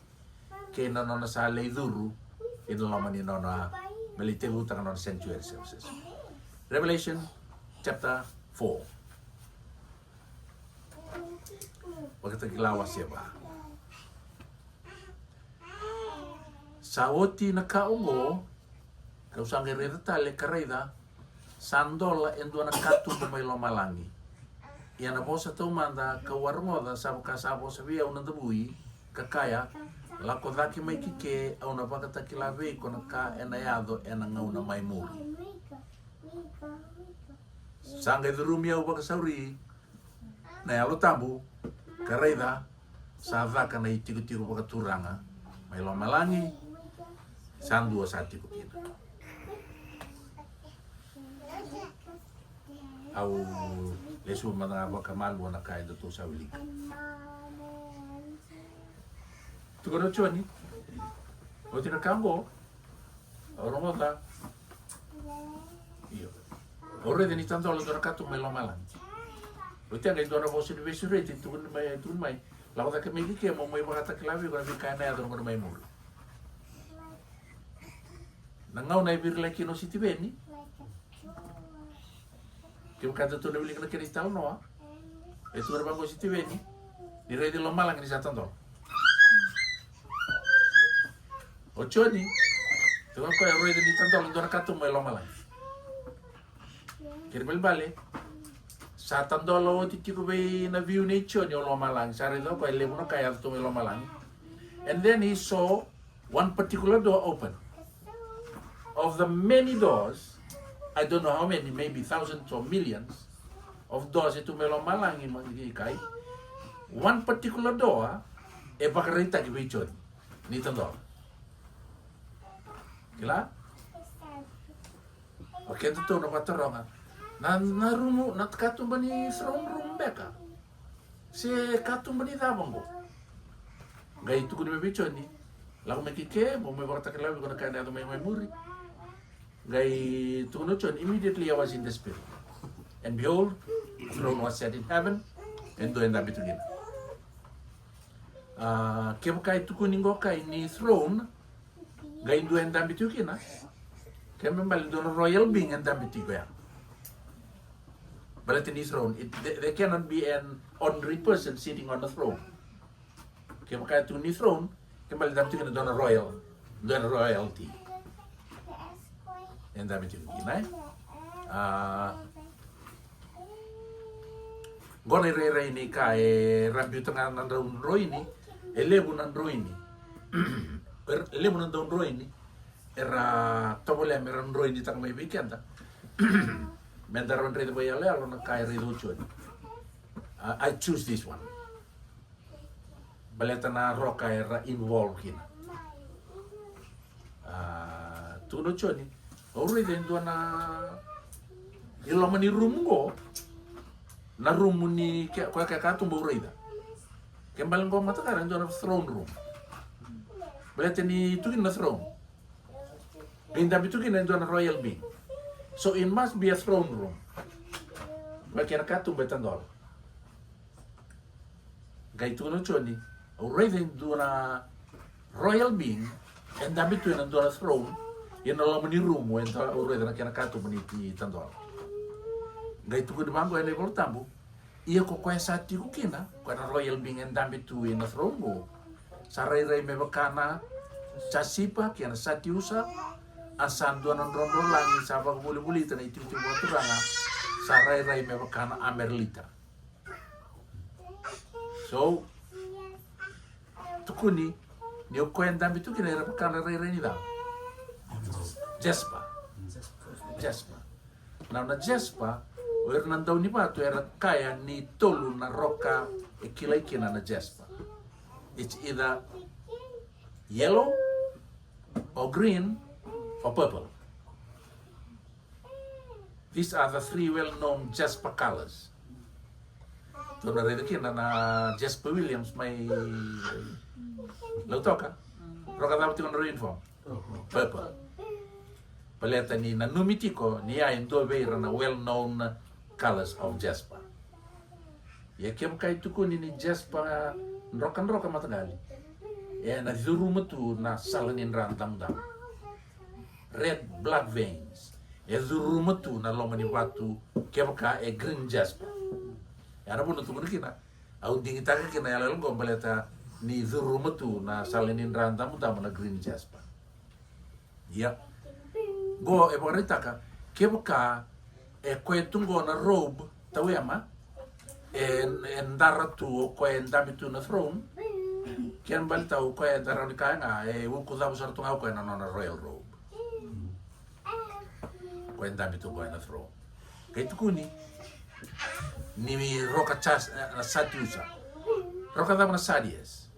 ke nona sa leiduru ino lamani nona melite utang nona sanctuary services Revelation chapter 4 pagkatagilawas siya ba sa oti na kaungo kausang irita tale kareda sandola endo na katu may lomalangi yan na po sa tumanda kawarungoda sa kasabo sa biya unang dabui kakaya lako daki may kike au na pagkatakilabi ko na ka enayado enangaw na may muri sangay durumia uba kasauri na yalo tambu kareda sa daka na itigo-tigo baka turanga may lomalangi sandu sa ati ko kina au lesu mga baka malwa na kaya do sa wilig tukono choni o tinakambo oro mota iyo ore de ni tanto lo dorakato me lo malan o tenga indona voce di vesurete tu mai la cosa che mi dice mo mai bata clavi con mi kana adon con mai mur nangau nai bir laki no siti beni che kada tu ne bili kana cristal no e tu ora bango siti beni di re di lo malan ni satando o choni tu ko ya re di tanto lo dorakato me lo malan kirbel bale sa tandolo titi ko be na view nature ni lo malang sare do ko le mo kaya to lo malang and then he saw one particular door open of the many doors I don't know how many maybe thousands or millions of doors itu melo malang i kai one particular door e bakarita ki bichon ni tando kila okay to no patoronga na rumo na katum bani throne room beka se katum bani tabango gai tu kuni bichoni lagu mekike mo me borta kala ko na kana do may muri gai tu no chon immediately I was in the spirit and behold a throne was set in heaven and do enda bitugin ke kai tu kuni ngo kai ni throne gai do enda bitugina ke membal do royal being enda bitigoya But in his throne, there cannot be an ordinary person sitting on the throne. Kaya makaya to ni throne, kembali dapat tingin doon na royalty. Yan dapat tingin na. Gona re ni kay rambi tanga nan daun roy ni, elebu nan roy ni. Elebu nan daun roy ni. Era tobole meran roy ni tang may weekend. Mendaron rito ba yale alo na kay rito chud. I choose this one. Baleta na roka era involved kina. Tuno chud ni. Ori dentro na ilo mani room go. Na room ni kwa katumbo urida. Kembali ko mata karan do na throne room. Baleta ni tukin na throne. Binda bitukin na do na royal being. So it must be a throne room. Bakit katumbo tandol. Gay tuno choni. Already do na royal being and da between na do na throne. Yan na lang ni room when already na kinakatumbo ni tandol. Gay tuko di mango ene voltambo. Iya ko kwa sati ko kina, kwa na royal being and dambi tu in the throne go. Sarai-rai me bakana chasipa kina sati usa asan dua non rondo langi sabak buli-buli tana itu waktu ranga. Sarai-rai me bakana amerlita. So tukuni ni ko en dambi tu kina era bakana rai-rai ni daw. Jespa. Now na Jespa o nandau ni batu era kaya ni tolu na roka e kilai kina na Jespa. It's either yellow or green or purple. These are the three well-known Jasper colors. So na rin kina na Jasper Williams may lautoka. Roka dapat yung rin form. Purple. Paleta ni na numitiko ni ay ndo beira na well-known colors of Jasper. Ya kem kay tukuni ni Jasper roka matagali. Ya na zuruma tu na salanin rantang dam. Red blood veins. Ya zuruma tu na loma ni batu kem ka e green Jasper. Ya na bunu tu kina. Au dingi taka kina ya lalu gombeleta ni zuruma tu na salanin rantang dam na green Jasper. Ya. Go e paritaka kem ka e koe tungo na robe tawe ama e ndara tu koe ndami tu na throne kian bali tau koe ndara ni kaya nga e wuku dhabu sara tunga koe na nona royal robe koe ndami tu koe na throne kaya tukuni ni roka chas na satiusa roka dhabu na sadies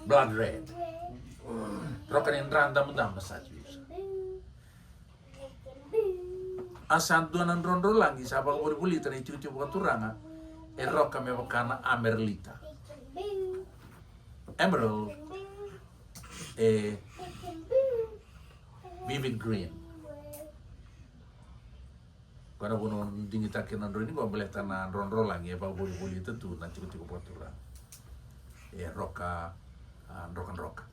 blood red roka ni ndrandam na satiusa asan duanan rondo langi sabang buli-buli tana itu bukan turanga roka me bakana amerlita emerald vivid green karena bunon dingi takin nandro ini gua boleh tanah rondo langi bang buli-buli tentu nanti ketika bukan turang roka roka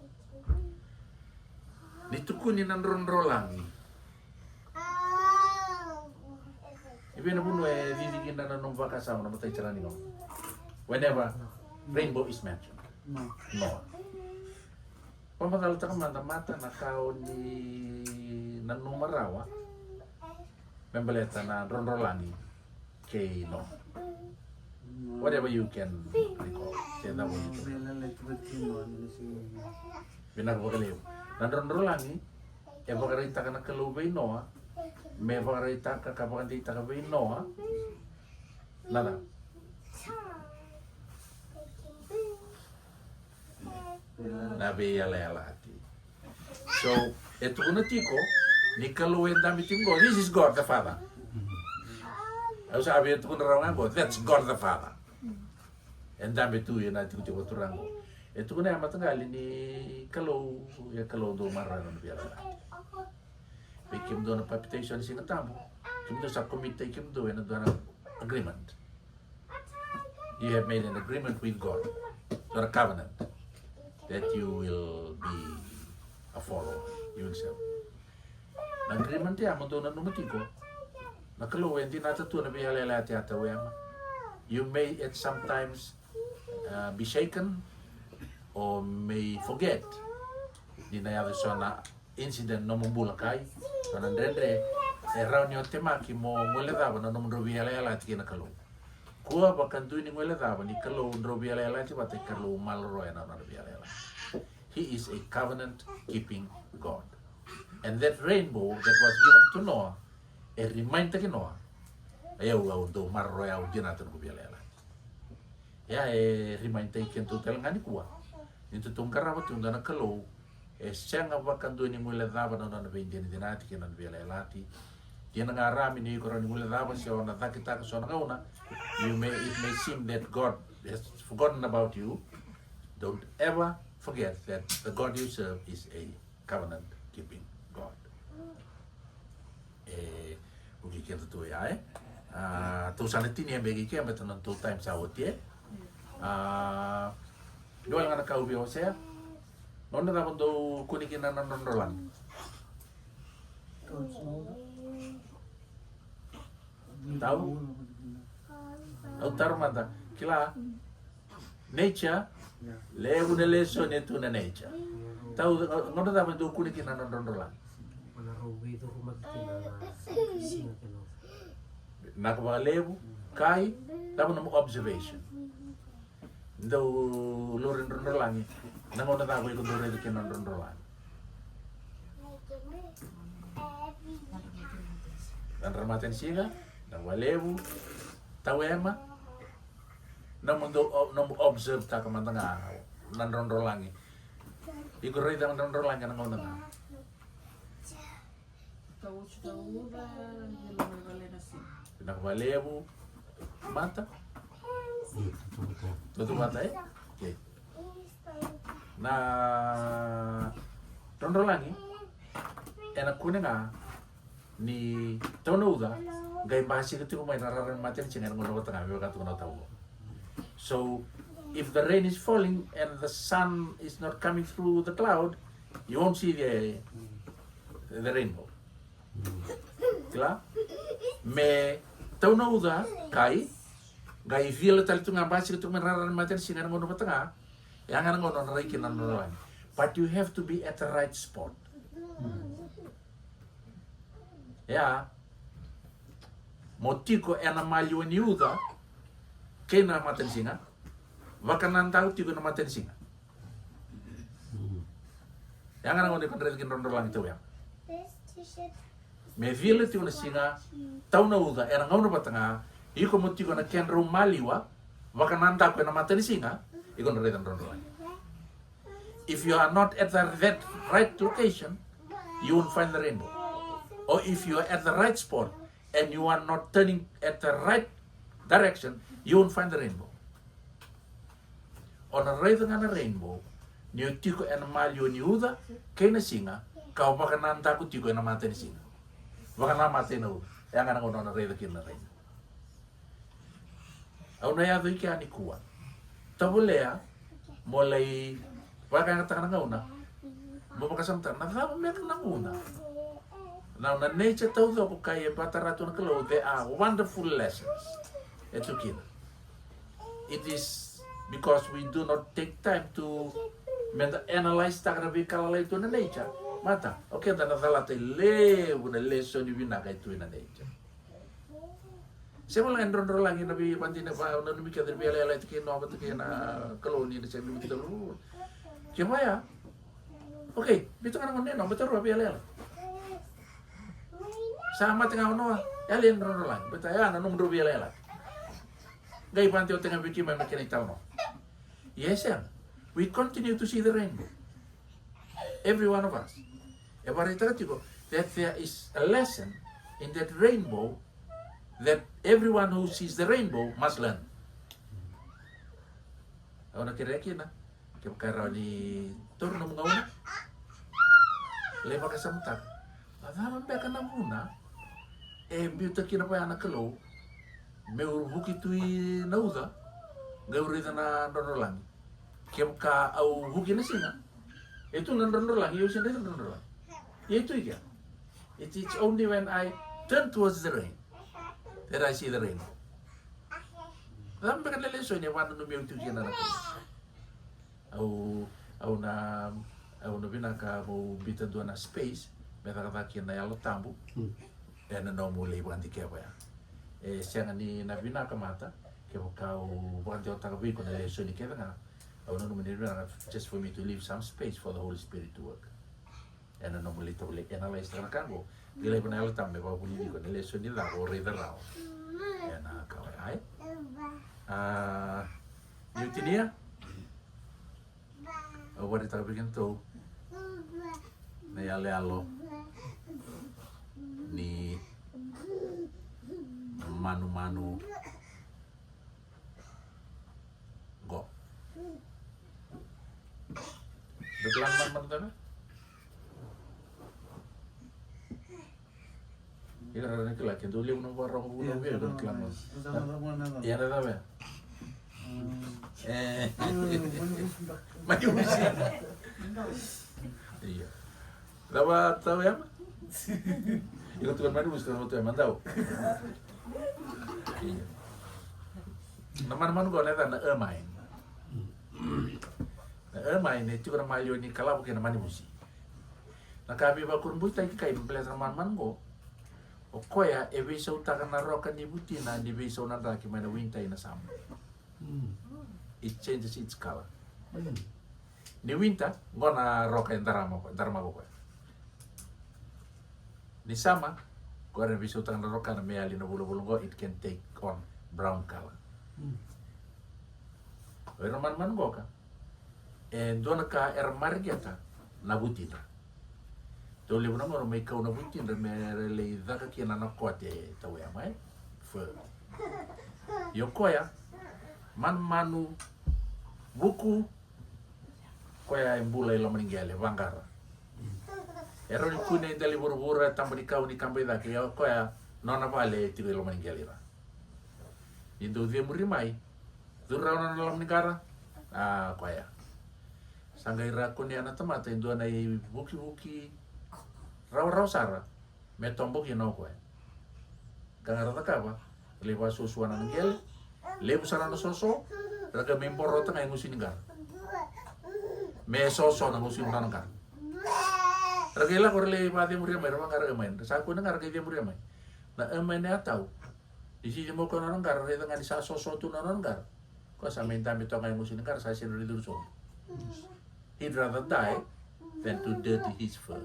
nitukuni nan rondo langi Ibi na puno vivigin na nung vakasama na matay tira ni whenever rainbow is mentioned. No. Pamatal ta mata na kao ni nanumarawa. Membaleta na ronrolani kay no. Whatever you can recall. Tiada mo ito. Binagwagaliw. Nanronrolani e bagarita ka na kalubay no. Me varita ka kapagandita ka bay no nada nabi yala ati so eto kuna tiko ni kaluwen dami tingo this is God the Father aku sabi eto kuna rawangan ko that's God the Father and dami tu yun ati kuti turango eto kuna yung matangali ni kalau do marano na biyala ati Kim do na palpitation si natamo. Kim do sa committee kim do na do na agreement. You have made an agreement with God, or a covenant, that you will be a follower. You will serve. Agreement ya mo do na numatiko. Nakalo hindi natin ito na biyalela at yata wema. You may at sometimes be shaken or may forget. Di na yata so na incident no mambulakay. So nandrendre raw niyo temaki mo mula daba na nomro biyalela at kinakalo. Kua bakan tu ni mula daba ni kalo nomro biyalela at pati kalo malroy na nomro biyalela. He is a covenant keeping God. And that rainbow that was given to Noah, a reminder to Noah, ayaw do marroy au dinatan ko biyalela. Ya reminder ken to telangani kuwa. Nito tong karabat yung dana kalo, siyang abakan do ni mula daba na nabindi ni dinati ken an biyalela ti. Yan ang arami ni ko ni mula daba siya na takita ko so na it may seem that God has forgotten about you. Don't ever forget that the God you serve is a covenant keeping God. Ugi kita tu ya tu sana tini yang bagi kia betul nanti time sahut ya. Dua yang anak kau biar saya. Nona tak untuk kunikin anak nondolan. Tahu? Tahu mata. Kila nature lewu na leso netu na nature. Tahu nona tak untuk kunikin anak nondolan. Nakabalebu, kai, tapos na mo observation. Daw lorin rondolangi, nangona tayo ko doon rin kinan rondolangi. Dan ramaten siya, nawalebu, tawema, nang mo observe ta kamantang nan rondolangi. Iko rin ang rondolangi nangona nga. Nakabalebu, mata. Tutup mata Okay. Na tondo langi, enak kuning ni tono uda, gay basi ketika main nararan mati ni cengar ngono tengah bebek atau ngono tahu. So if the rain is falling and the sun is not coming through the cloud, you won't see the rainbow. Kila me tono uda kai gai vila tal tu ngabasi tu meraran mati singan ngono petengah yang ngono narikin ngono lain. But you have to be at the right spot. Ya motiko ena malio ni uda kena mati singa wakanan tahu tiko na mati singa yang ngono narikin ngono lang itu ya me vila tu na singa tau na uda era ngono patanga iko motiko na ken rumaliwa wakananta ko na matani singa iko na redan rondo. If you are not at that right location, you won't find the rainbow. Or if you are at the right spot and you are not turning at the right direction, you won't find the rainbow. On a redan na rainbow, ni tiko en malio ni uda kena singa kau wakananta ko tiko na matani singa. Wakana matena uda. Yang ngono na redan kin na rainbow. Au na ya iki ani kuat. Tabulea mulai waka nga ngauna. Mo makasamtan na ha mek nanguna. Now na nature tau ko kay patarato na kalo, there are wonderful lessons. Ito kina. It is because we do not take time to analyze ta kana bikala ito na nature. Mata, okay ta na dalate na lesson ni binaka ito na nature. Saya malah endron lagi nabi panti na pa na numikya der biala la tike no abot ke na koloni na saya numikya lu. Cuma ya. Okay, bito kana ngonne no betul biala la. Sama tengah no ya len endron lagi. Betul ya na numro biala la. Gai panti o tengah biki mai makina tao no. Yes, sir. We continue to see the rainbow. Every one of us. Ebarita tiko that there is a lesson in that rainbow that everyone who sees the rainbow must learn. Ako nakireki na. Kaya karaw ni turno mga una. Lema ka sa mutak. Nadaman ba ka na muna? Biyuta kinapaya na kalo. May urubuki tu'i nauda. Gawrita na nanolang. Kaya ka au huki na singa. Ito na nanolang. Iyo siya na nanolang. Ito iya. It's only when I turn towards the rain There I see the rainbow. Sampai kan lele so ni mana no meu tu kena na. Au na bina ka mo bita do na space, me ta kena ya lo tambu. E na no mo le bandi ke ba. E sianga ni na bina ka mata, ke o ka o bandi o ta vi ko na le so ni ke na. Au no me dira just for me to leave some space for the Holy Spirit to work. E na no mo le to le e na la istra ka go. Gile bina lo tambe ba buli ko na le so ni la o re da rao. E na ka ai. Eutinia? O wari taka bikin tau na yale alo ni manu go. Deklan man tana? Ika rana kila kendo liu no barang ulo bia deklan man. Ya ada apa? Majusi. Iya. Lama tahu ya? Ikaw tukan manu mesti tahu ya mandau. Iya. Naman ko na na ermine. Na ermine itu kan malio ni kalau bukan mani musi. Na kami ba kun buta kai belas man go. O koya e bisa utakan na roka ni buti na di bisa nanda ki mana winter na sam. It changes its color. Ni winter ngona roka yang darama ko. Ni sama ko na bisa utakan na roka na meali na bulu-bulu go, it can take on brown color. Pero man go ka. E dona ka margeta na butina. Tole bona mo mai kau na butina me le daka ki na kote tau ya mai. Yo koya manu buku koya embula ilo meninggal vangara. Ero ni kune dali buru-buru tambah di kau ni kampai dak yo koya nona vale tigo ilo meninggal ira. Indo dia murimai. Durau na dalam negara. Koya. Sanggaira kune ana tamata indo na buki raw sara me tombok no koya. Kangara takaba lewa susuana meninggal. Lebu sarana soso, raga memboro tengah yang ngusin ngar. Me soso na ngusin ngar. Raga ila korle mati muria mai, ramang raga main. Saku na raga dia muria mai. Na main ya tahu. Di sini mau kono ngar, raga tengah di soso tu nonon ngar. Kau sama minta minta ngai ngusin ngar, saya sendiri dulu so. He'd rather die than to dirty his fur.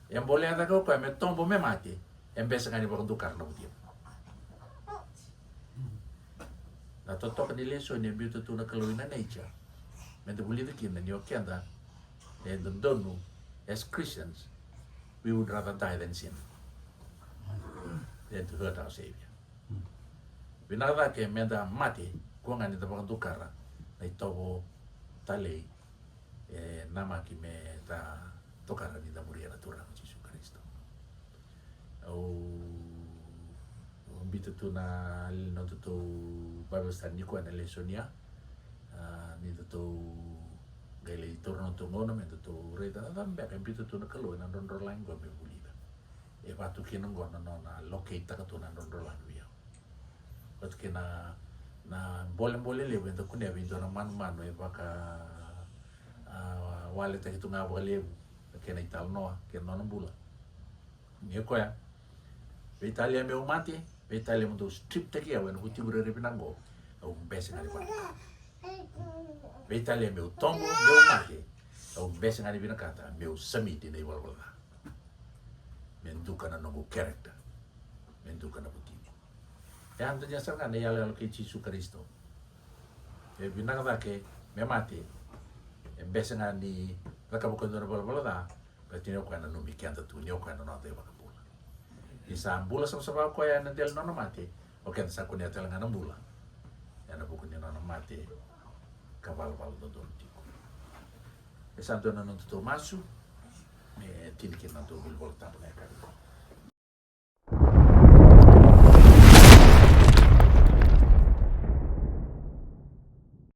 Yang boleh ada kau me tombo me mati, yang biasa kan dibawa tukar na dia. Na totok ni leso ni biutu tu na kaluina nature. Mente boleh dikin na niyo kenda, and don't know, as Christians, we would rather die than sin, than to hurt our Savior. Binada ke menda mati, kung nga ni tabakan tukar na itobo tali, nama ki me ta tukar ni ta muria na turang Yesus Kristo. Bito tu na no tu Bible study ko na lesonia ni tu gele torno tu ngono me tu reta na tambe kan bito tu na kalo na don rolang go me bulida. E batu kinong go na locate ka tu na don rolang via. Bat kina na boleh le bento kunya bito na man e baka wale ta itu nga bole kena ital no ke no bula. Ni ko ya. Italia meu mati, Italia mo strip taki awen huti bure pinango. Au bese ngani pa. Italia meu tombo meu mati. Au bese ngani pinakata meu samiti nei walwala. Menduka na no character. Menduka na puti. E ando nya sanga ne yale al ke Yesus Kristo. E binaka ke me mati. E bese ngani rakabuko no walwala da. Katino ko na no mikianta tu nyo ko na no te baka. Isa bula sama ko ya nandial nono mati. Oke sa ko niya talaga ng bula. Yan po ko niya nono mati. Kabal-bal do tiko. Isa do na nung tutumasu. Me tinikin na to bilbol tapo na